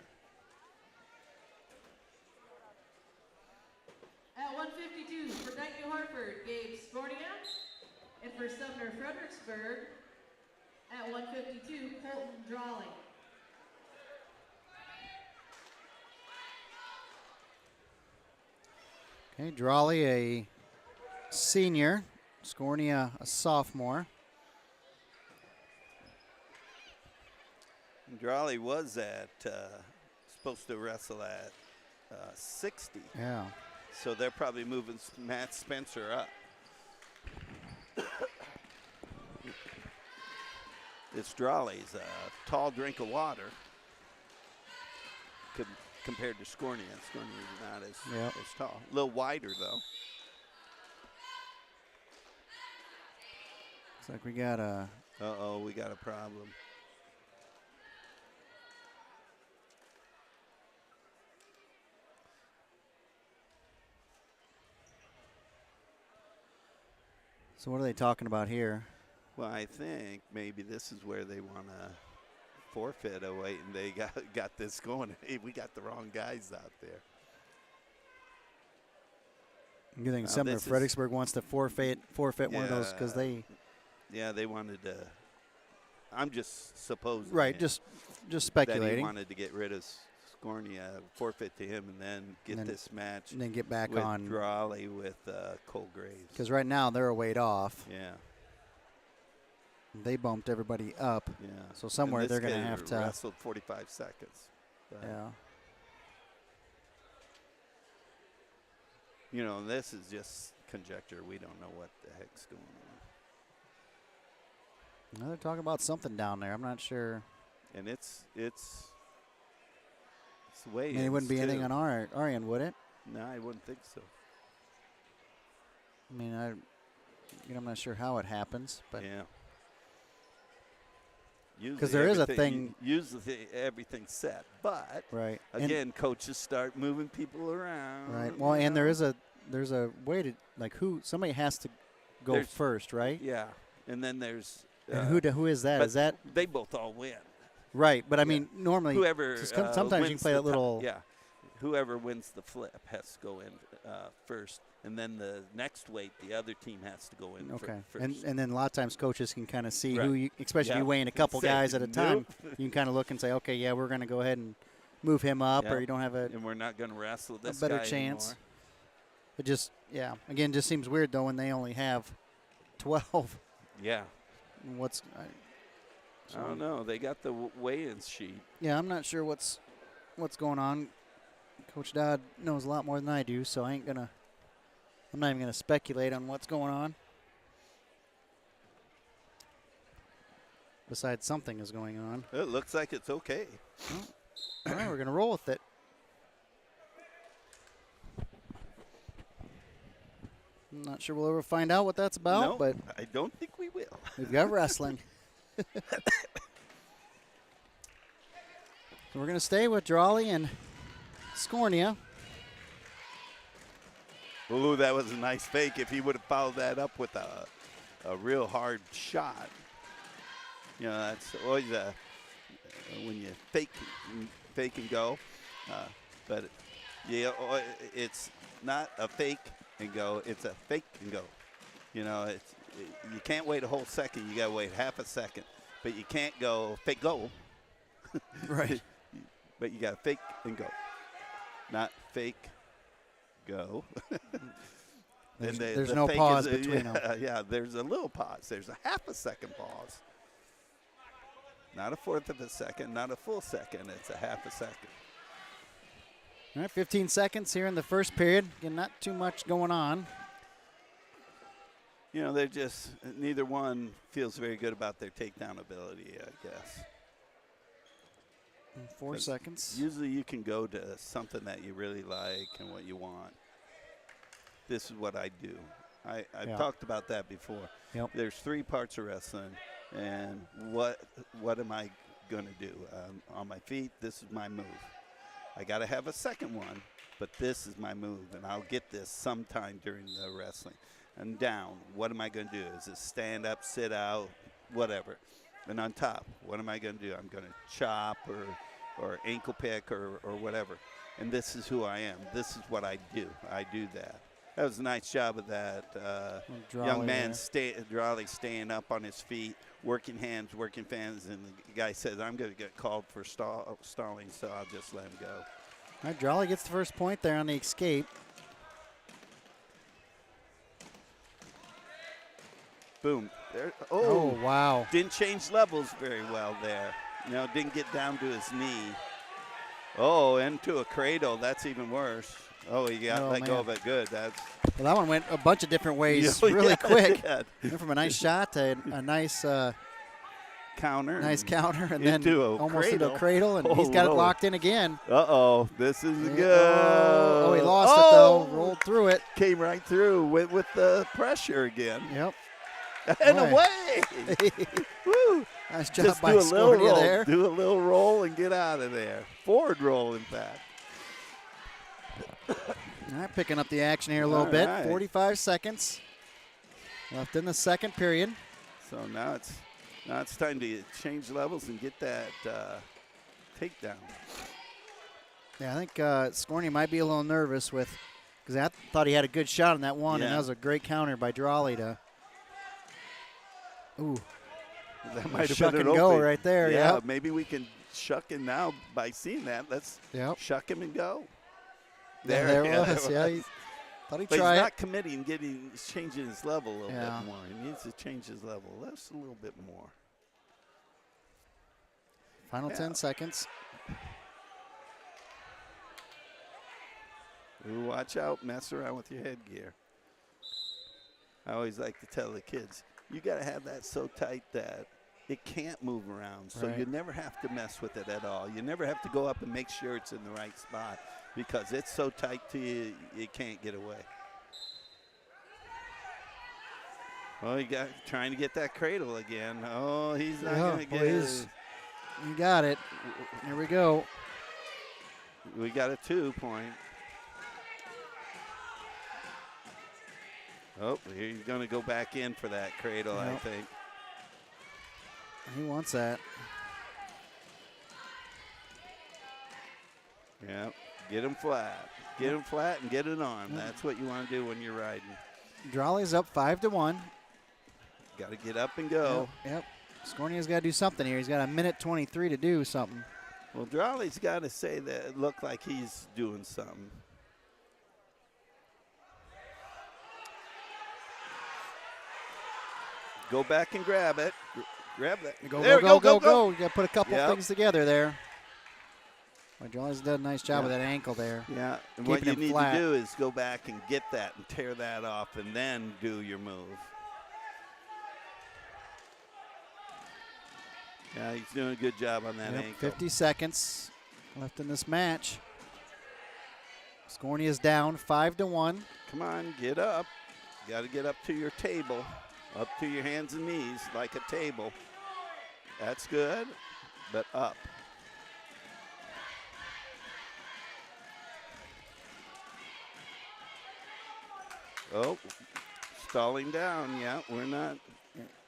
At 152 for Dike-New Hartford, Gabe Scornia. And for Sumner-Fredericksburg, at 152, Colton Drawley. Okay, Drawley, a senior. Scornia, a sophomore. Drawley was supposed to wrestle at 60. Yeah. So they're probably moving Matt Spencer up. This Drawley's a tall drink of water compared to Scornia. Scornia's not as tall. A little wider, though. Looks like we got a. Uh-oh, we got a problem. So what are they talking about here? Well, I think maybe this is where they want to forfeit away, and they got this going. Hey, we got the wrong guys out there. You think Sumner-Fredericksburg wants to forfeit one of those because they? Yeah, they wanted to. I'm just supposing. Right, just speculating. That he wanted to get rid of Scornia, forfeit to him, and then get this match. And then get back with on Drawley with Cole Graves. Because right now they're a weight off. Yeah. They bumped everybody up. Yeah. So somewhere they're going to have to. Wrestled 45 seconds. But, yeah. You know, this is just conjecture. We don't know what the heck's going on. Now they're talking about something down there. I'm not sure. And it's the way. I mean, it wouldn't be anything on our end, would it? No, I wouldn't think so. I mean, I'm not sure how it happens, but yeah. Because there is a thing. Usually everything's set, but right again, coaches start moving people around. Right. Well, and there's a way to somebody has to go first, right? Yeah, and then there's. And who is that? Is that they both all win? Right, but I mean normally whoever sometimes you can play a little. Yeah, whoever wins the flip has to go in first, and then the next weight the other team has to go in. Okay, first. and then a lot of times coaches can kind of see right. who you, especially if you weigh in a couple guys at a time, you can kind of look and say, okay, yeah, we're going to go ahead and move him up, or you don't have and we're not going to wrestle this better guy chance. anymore. It just again just seems weird though when they only have 12. Yeah. I don't know. They got the weigh-in sheet. Yeah, I'm not sure what's going on. Coach Dodd knows a lot more than I do, so I'm not even gonna speculate on what's going on. Besides, something is going on. It looks like it's okay. Well, all right, we're gonna roll with it. I'm not sure we'll ever find out what that's about, but I don't think we will. We've got wrestling. So we're going to stay with Drawley and Scornia. Ooh, that was a nice fake. If he would have followed that up with a real hard shot. You know, that's always when you fake and go. But yeah, it's not a fake and go. It's a fake and go. You know, you can't wait a whole second. You got to wait half a second. But you can't go fake go. Right. But you got to fake and go. Not fake go. There's no pause between them. Yeah, there's a little pause. There's a half a second pause. Not a fourth of a second, not a full second. It's a half a second. All right, 15 seconds here in the first period. Again, not too much going on. You know, they're just, neither one feels very good about their takedown ability, I guess. 4 seconds. Usually you can go to something that you really like and what you want. This is what I do. I've talked about that before. Yep. There's 3 parts of wrestling, and what am I going to do? On my feet, this is my move. I got to have a second one, but this is my move, and I'll get this sometime during the wrestling. And down, what am I going to do? Is it stand up, sit out, whatever? And on top, what am I going to do? I'm going to chop or ankle pick or whatever. And this is who I am. This is what I do. I do that. That was a nice job of that young man, Drawley, staying up on his feet, working hands, working fans. And the guy says, I'm going to get called for stalling, so I'll just let him go. All right, Drawley gets the first point there on the escape. Boom. There. Oh, wow. Didn't change levels very well there. You know, didn't get down to his knee. Oh, into a cradle. That's even worse. Oh, he got let go of it. Good. Well, that one went a bunch of different ways really quick. Went from a nice shot to a nice counter. Nice counter. And then almost cradle. into a cradle. And he's got it locked in again. Uh-oh. This is good. Oh, he lost it, though. Rolled through it. Came right through with the pressure again. Yep. And away. Woo. Nice job Just by do a little Scornia roll. there. Do a little roll and get out of there. Forward roll, in fact. All right, picking up the action here a little bit. Right. 45 seconds left in the second period. So now it's time to change levels and get that takedown. Yeah, I think Scornia might be a little nervous because I thought he had a good shot on that one, and that was a great counter by Drawley to. Ooh. That might have shuck been and go right there. Yeah, yep. Maybe we can shuck him now by seeing that. Let's shuck him and go. There it was. Yeah, he thought he'd but try he's it. not committing, changing his level a little bit more. He needs to change his level just a little bit more. Final 10 seconds. Ooh, watch out, mess around with your headgear. I always like to tell the kids, you got to have that so tight that it can't move around. So you never have to mess with it at all. You never have to go up and make sure it's in the right spot because it's so tight to you, it can't get away. Oh, you got trying to get that cradle again. Oh, he's not going to get it. You got it. Here we go. We got a 2-point. Oh, he's going to go back in for that cradle, I think. He wants that. Yep. Get him flat. Get him flat and get it on. That's what you want to do when you're riding. Drawley's up 5-1. Got to get up and go. Yep. Scornia's got to do something here. He's got a minute 23 to do something. Well, Drawley's got to say that it looked like he's doing something. Go back and grab it. Grab that. Go. There, You got to put a couple things together there. Well, Drawley's done a nice job with that ankle there. Yeah. And what you need to do is go back and get that and tear that off and then do your move. Yeah, he's doing a good job on that ankle. 50 seconds left in this match. Scornia's down 5-1. Come on, get up. You got to get up to your table, up to your hands and knees like a table. That's good, but up. Oh, stalling down. Yeah, we're not.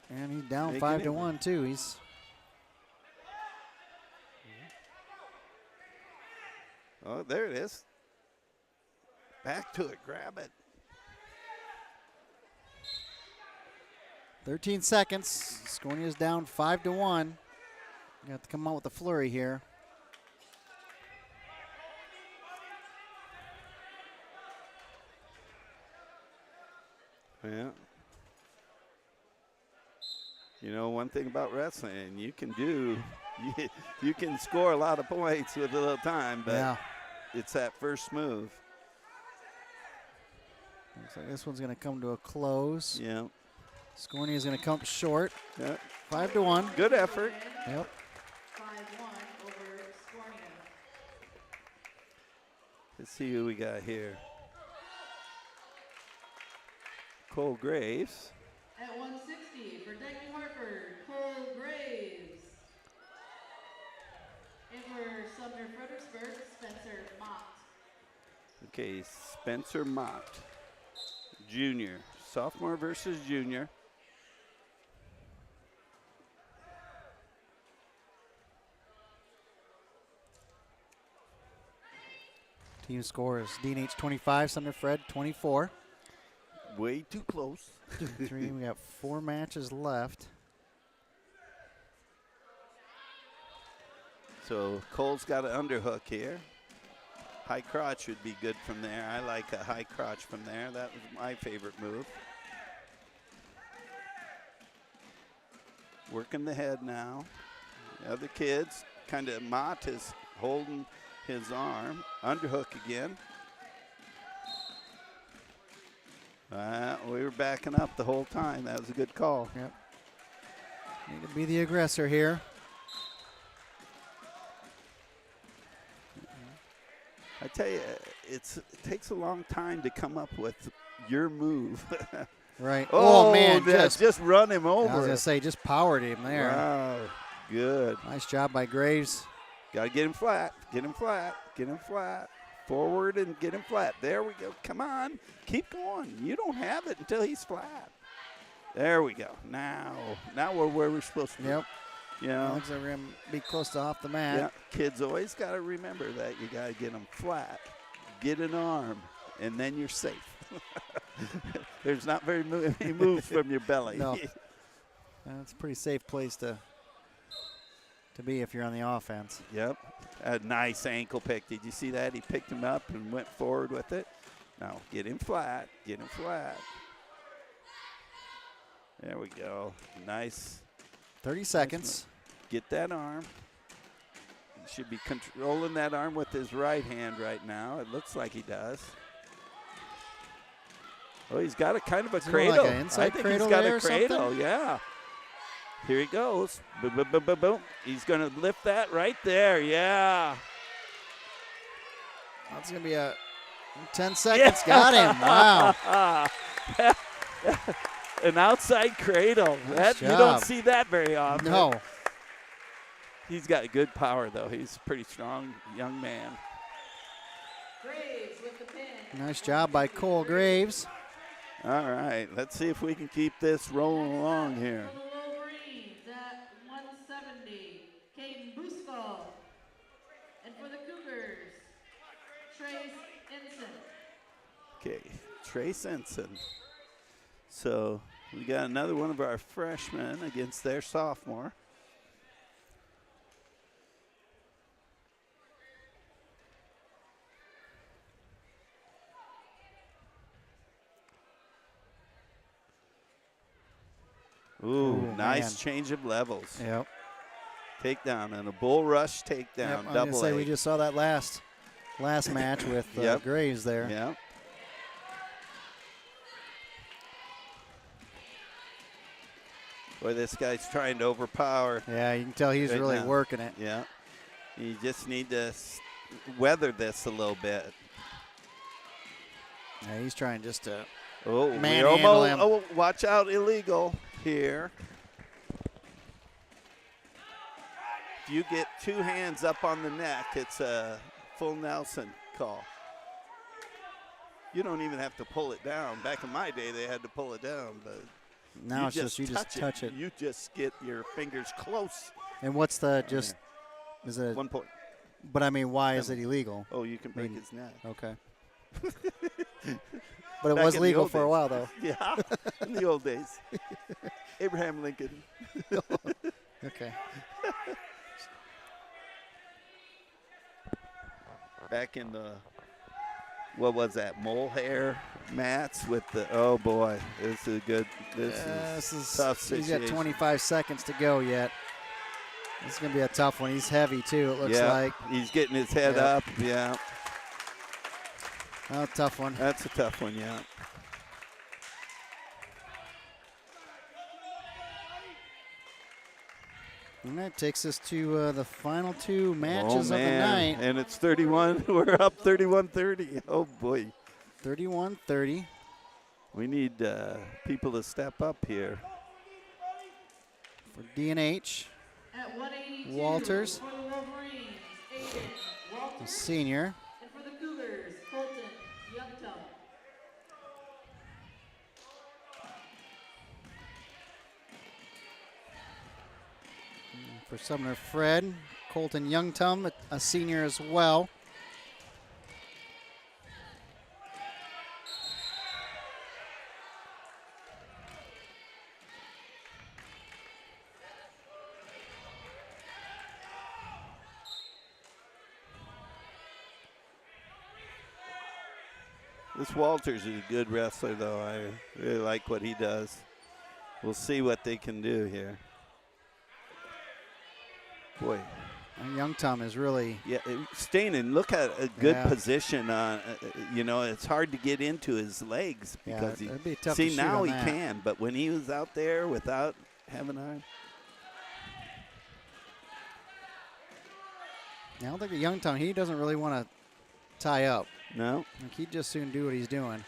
And he's down Making 5-1 too. He's Oh, there it is. Back to it. Grab it. 13 seconds. Scornia's down 5-1. You have to come out with a flurry here. Yeah. You know, one thing about wrestling, you can you can score a lot of points with a little time, but Yeah. it's that first move. Looks like this one's going to come to a close. Yeah. Scornia's going to come up short. Yeah. 5-1. Good effort. Yep. 5-1 over Scornia. Let's see who we got here. Cole Graves. At 160 for Dike-New Hartford, Cole Graves. And for Sumner-Fredericksburg, Spencer Mott. Okay, Spencer Mott, junior. Sophomore versus junior. Team scores D&H 25, Sumner-Fred 24. Way too close. 3, we got 4 matches left. So Cole's got an underhook here. High crotch would be good from there. I like a high crotch from there. That was my favorite move. Working the head now. The other kids, kind of Mott is holding his arm. Underhook again. We were backing up the whole time. That was a good call. Yep. Need to be the aggressor here. I tell you, it takes a long time to come up with your move. Right. Oh, man, just run him over. I was going to say, just powered him there. Wow, good. Nice job by Graves. Got to get him flat, get him flat, get him flat. Forward and get him flat. There we go. Come on. Keep going. You don't have it until he's flat. There we go. Now we're where we're supposed to be. Yep. You know? Looks like we're going to be close to off the mat. Yeah. Kids always got to remember that you got to get them flat, get an arm, and then you're safe. There's not very many moves from your belly. No. That's a pretty safe place to be if you're on the offense. Yep. A nice ankle pick. Did you see that? He picked him up and went forward with it. Now get him flat. Get him flat. There we go. Nice. 30 seconds. Get that arm. He should be controlling that arm with his right hand right now. It looks like he does. Oh, he's got a kind of a cradle. Like an inside I think cradle he's got there a or cradle. something? Yeah. Here he goes. Boom, boom, boom, boom, boom. He's going to lift that right there. Yeah. That's going to be a 10 seconds. Yeah. Got him. Wow. An outside cradle. Nice You don't see that very often. No. He's got good power, though. He's a pretty strong young man. Graves with the pin. Nice job by Cole Graves. All right. Let's see if we can keep this rolling along here. For the Wolverines at 170, Caden Boosfall. And for the Cougars, Trace Ensign. Okay, Trace Ensign. So we got another one of our freshmen against their sophomore. Ooh, nice man. change of levels. Yep. Takedown and a bull rush takedown. Yep, I was Double gonna say A. we just saw that last match with Yep. Graves there. Yeah. Boy, this guy's trying to overpower. Yeah, you can tell he's right really now. working it. Yeah. You just need to weather this a little bit. Yeah, he's trying just to Oh, manhandle him. Oh, watch out, illegal here. If you get two hands up on the neck, it's a full Nelson call. You don't even have to pull it down. Back in my day, they had to pull it down, but Now it's just you just touch it. You just get your fingers close. And what's the just? Is it 1 point? But I mean, why is it illegal? Oh, you can break his neck. Okay. But it Back was in the legal old for a days. while, though. Yeah, in the old days. Abraham Lincoln. Okay. Back in the, what was that, mohair mats with the, oh boy, this is good. This is tough situation. He's got 25 seconds to go yet. This is going to be a tough one. He's heavy, too, it looks like. He's getting his head up, yeah. Oh, tough one. That's a tough one, yeah. And that takes us to the final two matches of the night. And it's 31. We're up 31-30. Oh, boy. 31-30. We need people to step up here. For D&H, At 182 Walters, for the Wolverines, Aiden the Walters. senior. And for the Cougars, Colton Youngtum. For Sumner-Fred, Colton Youngtum, a senior as well. This Walters is a good wrestler, though. I really like what he does. We'll see what they can do here. Boy. And Youngtum is really... Yeah, staying in, look at a good position. You know, it's hard to get into his legs because it'd be tough see, to shoot now on he that. can, but when he was out there without having arm. I don't think the Youngtum, he doesn't really want to tie up. No. Like he'd just soon do what he's doing.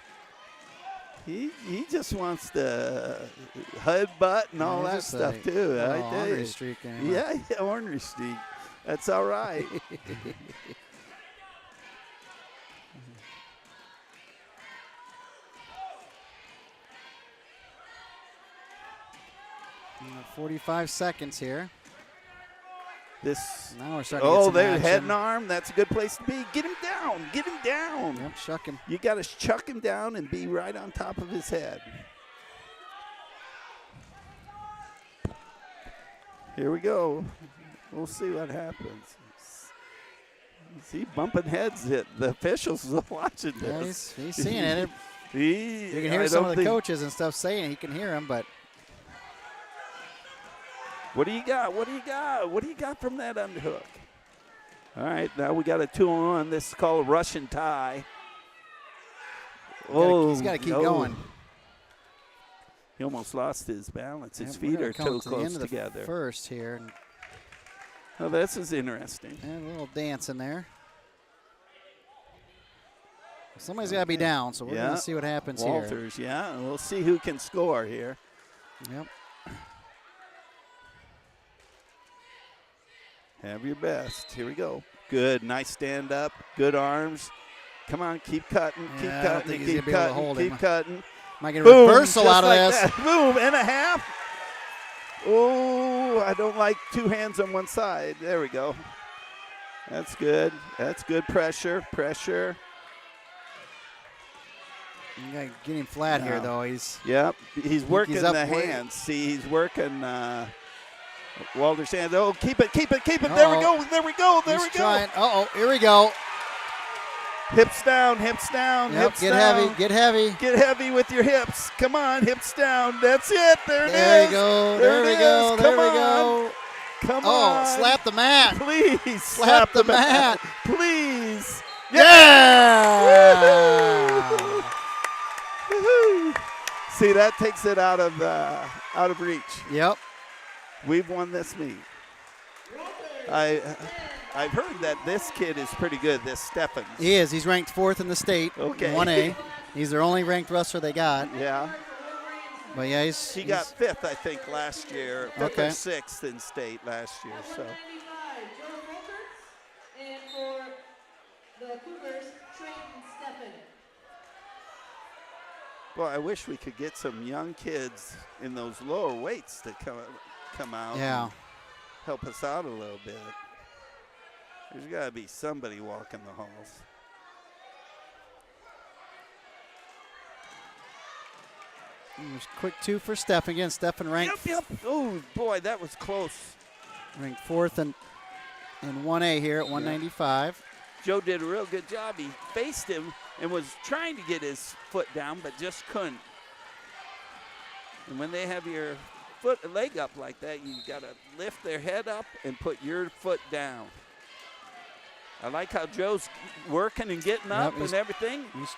He just wants the HUD butt and all that stuff too. I tell ornery you. streak. Yeah, ornery streak. That's all right. 45 seconds here. This. Now we're starting to get some there's action. head and arm. That's a good place to be. Get him down. Get him down. Yep, shuck him. You got to chuck him down and be right on top of his head. Here we go. We'll see what happens. See, bumping heads. The officials are watching Yeah, this. he's seeing it. You can hear some of the coaches and stuff saying it. He can hear him, but. What do you got? What do you got? What do you got from that underhook? All right, now we got a 2-on-1. This is called a Russian tie. He's got to keep going. He almost lost his balance. His Yep, feet we're are gonna come too to the close end of the together. First here. Oh, this is interesting. And a little dance in there. Somebody's got to be down, so we're going to see what happens here. Walters, yeah. We'll see who can score here. Yep. Have your best. Here we go. Good. Nice stand up. Good arms. Come on. Keep cutting. Keep cutting. Keep cutting. Keep cutting. Might get a reversal out of this. That. Boom. And a half. Oh, I don't like two hands on one side. There we go. That's good. That's good pressure. Pressure. You got to get him flat here, though. He's working the hands. See, he's working Walter's hand. Oh, keep it. Uh-oh. There we go. There we go. Trying. Uh-oh, here we go. Hips down. Yep, Hips get down. heavy. Get heavy. Get heavy with your hips. Come on, hips down. That's it. There it is. There we go. There we go. There we go. Come on. Slap the mat. Please. Slap the mat. Please. Yeah. Woo-hoo. See, that takes it out of reach. Yep. We've won this meet. I've heard that this kid is pretty good, this Stephens. He is. He's ranked 4th in the state. Okay. 1A. He's their only ranked wrestler they got. Yeah. But yeah, he got 5th, I think, last year. 5th Okay. or 6th in state last year. So. And for the Cougars, Trayton Steffen. Boy, I wish we could get some young kids in those lower weights to come out and help us out a little bit. There's got to be somebody walking the halls. Quick 2 for Steph again. Stephen ranked. Yep. Oh, boy, that was close. Ranked 4th in 1A here at 195. Joe did a real good job. He faced him and was trying to get his foot down, but just couldn't. And when they have your leg up like that, you got to lift their head up and put your foot down. I like how Joe's working and getting up and everything. He's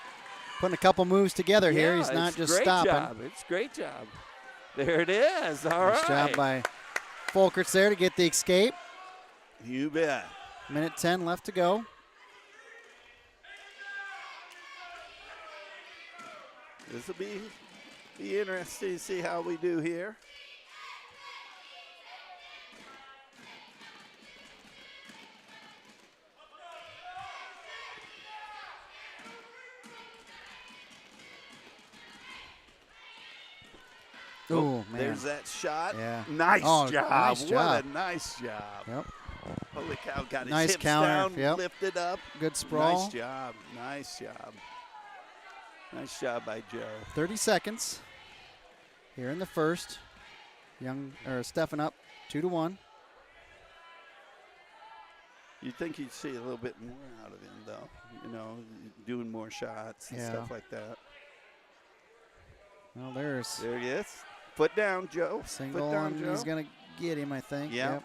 putting a couple moves together here. He's not just stopping. It's a great job. There it is. All right. Nice job by Folkerts there to get the escape. You bet. Minute 10 left to go. This will be interesting to see how we do here. Oh, man. There's that shot. Yeah. Nice job. Nice job. What a nice job. Yep. Holy cow, got Nice his hips counter. down, lifted up. Good sprawl. Nice job. Nice job. Nice job by Joe. 30 seconds here in the first. Stephen up 2-1. You'd think you'd see a little bit more out of him, though. You know, doing more shots and stuff like that. Well, there he is. Foot down, Joe. Single, Foot down, and Joe. he's going to get him, I think. Yeah.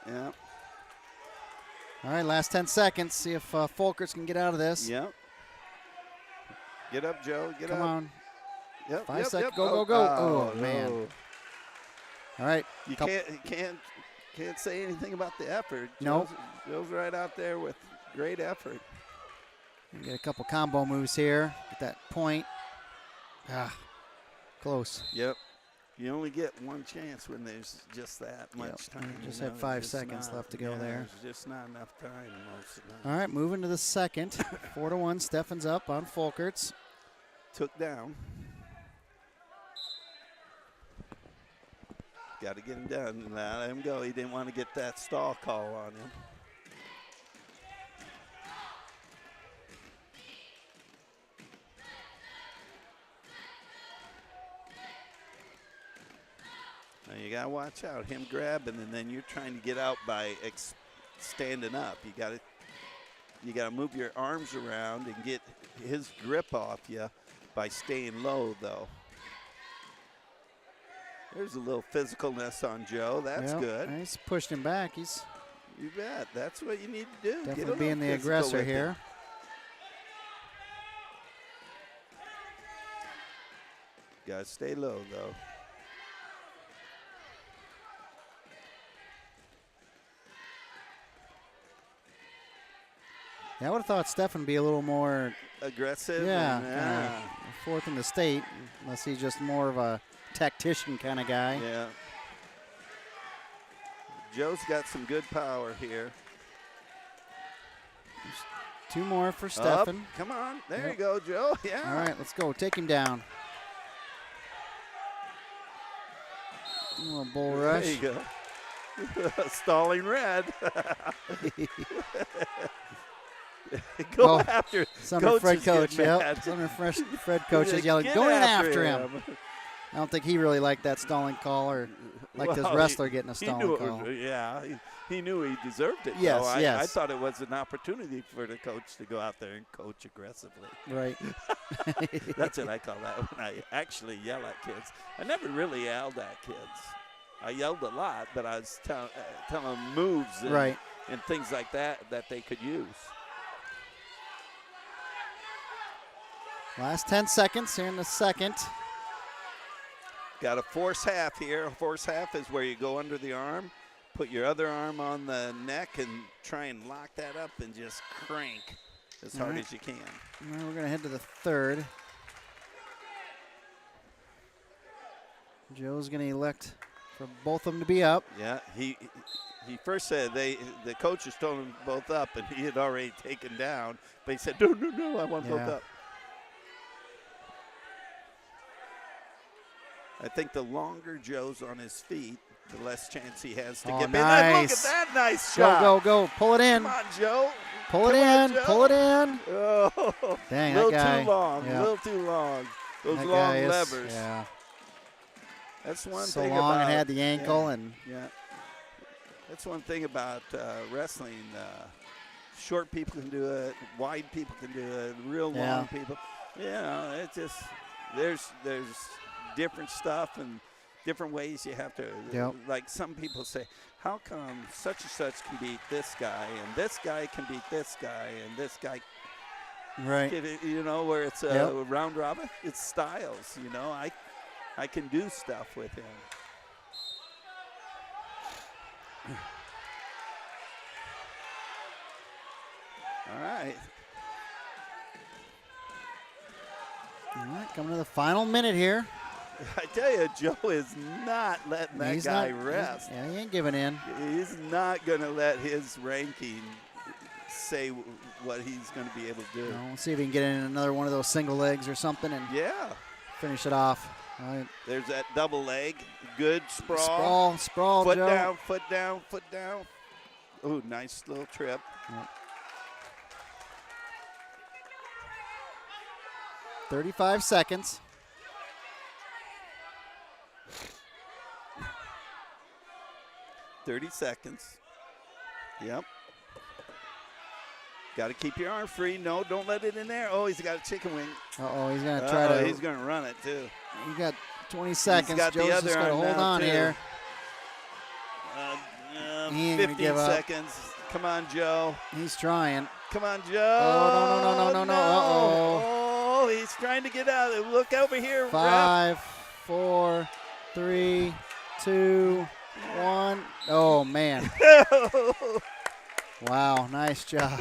All right, last 10 seconds. See if Folkerts can get out of this. Yep. Get up, Joe. Get Come up. on. Yep. 5 seconds. Go. Oh, man. All right. You can't say anything about the effort. Nope. Joe's right out there with great effort. Get a couple combo moves here. Get that point. Close. Yep. You only get one chance when there's just that much time. Just had 5 seconds left to go there. There's just not enough time most of the time. All right, moving to the second. 4-1. Stephen's up on Folkerts. Took down. Got to get him done. Let him go. He didn't want to get that stall call on him. Now you got to watch out. Him grabbing, and then you're trying to get out by standing up. You got to move your arms around and get his grip off you by staying low, though. There's a little physicalness on Joe. That's good. He's pushed him back. You bet. That's what you need to do. Definitely being the aggressor here. Got to stay low, though. Yeah, I would have thought Stephen would be a little more aggressive. Yeah, fourth in the state, unless he's just more of a tactician kind of guy. Yeah. Joe's got some good power here. Just 2 more for Stephen. Come on. There you go, Joe. Yeah. All right, let's go. Take him down. A little bull rush. There you go. Stalling red. Go after Sumner-Fred coach. Yep. Sumner-Fred coach is yelling, going after him. I don't think he really liked that stalling call or liked his wrestler getting a stalling call. He knew he deserved it. Yes, I thought it was an opportunity for the coach to go out there and coach aggressively. Right. That's what I call that when I actually yell at kids. I never really yelled at kids. I yelled a lot, but I was telling them moves and things like that they could use. Last 10 seconds here in the second. Got a force half here. A force half is where you go under the arm, put your other arm on the neck, and try and lock that up and just crank as hard as you can. Now we're going to head to the third. Joe's going to elect for both of them to be up. Yeah, he first said the coaches told him both up, and he had already taken down. But he said, no, I want both up. I think the longer Joe's on his feet, the less chance he has to Oh, get in. And look at nice. that nice Go, shot. go, go. Pull it in. Come on, Joe. Pull it Come on, in. Joe. Pull it in. Oh, Dang, a little that guy. too long. A Yeah. little too long. Those That long guy is- levers. Yeah. That's one So thing long about and had the ankle yeah, and yeah. That's one thing about wrestling. Short people can do it. Wide people can do it. Real Yeah. long people. You know, it just there's different stuff and different ways you have to. Yep. Like some people say, how come such and such can beat this guy and this guy can beat this guy and this guy? right. You know, where it's a Yep. round robin. It's styles. You know, I can do stuff with him. All right. All right, coming to the final minute here. I tell you, Joe is not letting that He's guy not- rest. Yeah, he ain't giving in. He's not going to let his ranking say what he's going to be able to do. You know, we'll see if he can get in another one of those single legs or something and Yeah. finish it off. All right. There's that double leg. Good sprawl. Sprawl, Foot Joe. down, foot down, foot down. Ooh, nice little trip. Yep. 35 seconds. .30 seconds. Yep. Got to keep your arm free. No, don't let it in there. Oh, he's got a chicken wing. Uh-oh, he's going to try to. He's going to run it, too. You got 20 seconds. got the Joe's other just got to arm hold now, on too. here. He ain't gonna 15 give up. seconds. Come on, Joe. He's trying. Come on, Joe. Oh, no. Uh-oh. Oh, he's trying to get out. Look over here. 5, 4, 3, 2, 1. Oh, man. Ref. Wow, nice job.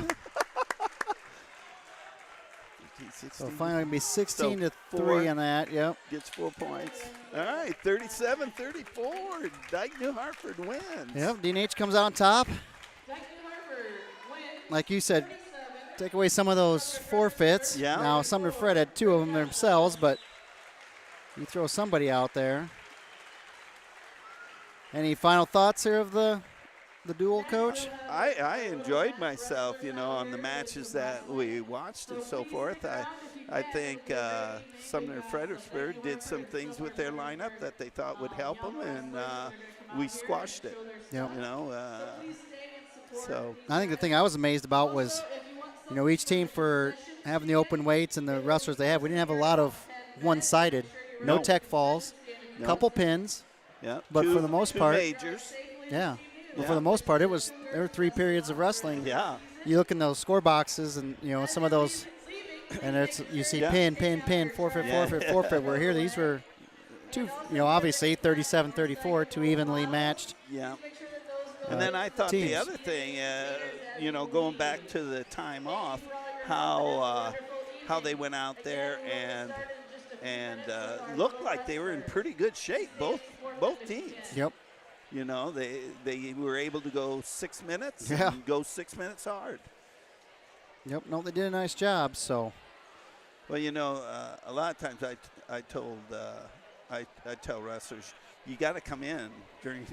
15, So 16. finally, it'll be 16 to So 3 4. on that. Yep. Gets 4 points. All right, 37-34. Dike-New Hartford wins. Yep. D&H comes out on top. Dike-New Hartford wins. Like you said, take away some of those forfeits. Yeah. Now, Sumner-Fred had 2 of them themselves, but you throw somebody out there. Any final thoughts here of the duel, Coach? I enjoyed myself, you know, on the matches that we watched and so forth. I think Sumner-Fredericksburg did some things with their lineup that they thought would help them, and we squashed it. Yep. You know, so I think the thing I was amazed about was, you know, each team for having the open weights and the wrestlers they have, we didn't have a lot of one-sided. No No. tech falls, No. couple pins. yeah. But for the most two part- majors. Yeah. But Yeah. for the most part, there were 3 periods of wrestling. Yeah. You look in those score boxes and, you know, some of those, and you see Yeah. pin, forfeit, Yeah. forfeit. Where here, these were 2, you know, obviously 37-34, 2 evenly matched. Yeah. And then I thought teams. the other thing, you know, going back to the time off, how they went out there and looked like they were in pretty good shape, both teams. Yep. You know, they were able to go 6 minutes Yeah. and go 6 minutes hard. Yep. No, they did a nice job. So, Well, you know, a lot of times I tell wrestlers, you got to come in during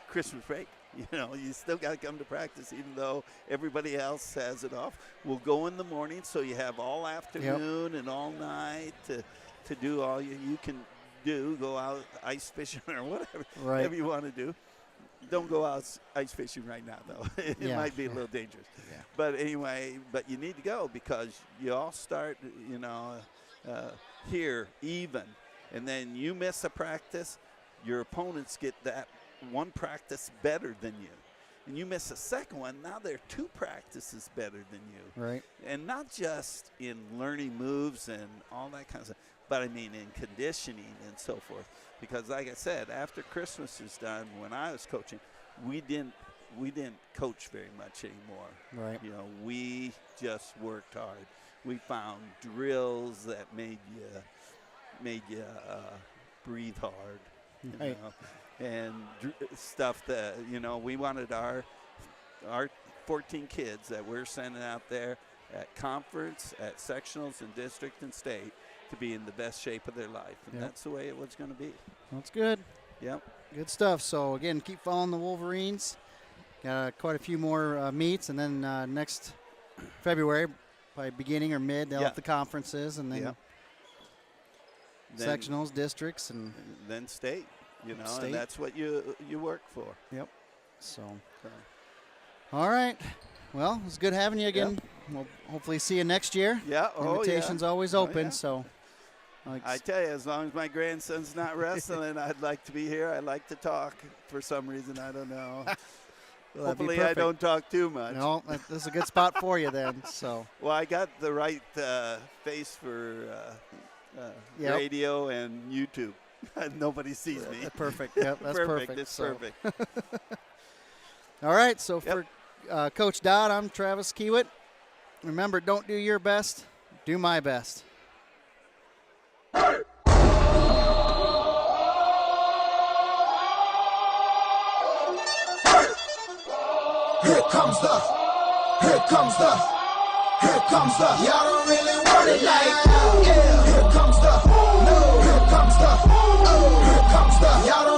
Christmas break. You know, you still got to come to practice, even though everybody else has it off. We'll go in the morning, so you have all afternoon and all night to do all you can do. Go out ice fishing or whatever, Right. whatever you want to do. Don't go out ice fishing right now, though. It Yeah. might be a little dangerous. Yeah. But anyway, but you need to go because you all start, you know, here even, and then you miss a practice, your opponents get that one practice better than you. And you miss a second one, now they're 2 practices better than you. right. And not just in learning moves and all that kind of stuff, but I mean in conditioning and so forth. Because like I said, after Christmas is done, when I was coaching, we didn't coach very much anymore. Right. You know, we just worked hard. We found drills that made you breathe hard. You Right. know? And stuff that, you know, we wanted our 14 kids that we're sending out there at conference, at sectionals and district and state to be in the best shape of their life, and that's the way it was going to be. That's good. Yep. Good stuff. So, again, keep following the Wolverines. Got quite a few more meets, and then next February, by beginning or mid, they'll have the conferences, and then sectionals, districts, and then state. You know, state. and that's what you work for. Yep. So, all right. Well, it was good having you again. Yep. We'll hopefully see you next year. Yeah. Invitation's always open. So, I tell you, as long as my grandson's not wrestling, I'd like to be here. I like to talk for some reason. I don't know. Well, hopefully, I don't talk too much. No, this is a good spot for you then. So. Well, I got the right face for radio and YouTube. Nobody sees me. Perfect. Yep, that's perfect. It's perfect. All right. So for Coach Dodd, I'm Travis Kiewit. Remember, don't do your best. Do my best. Here comes the, y'all don't really want it like that. Yeah, here comes the, y'all don't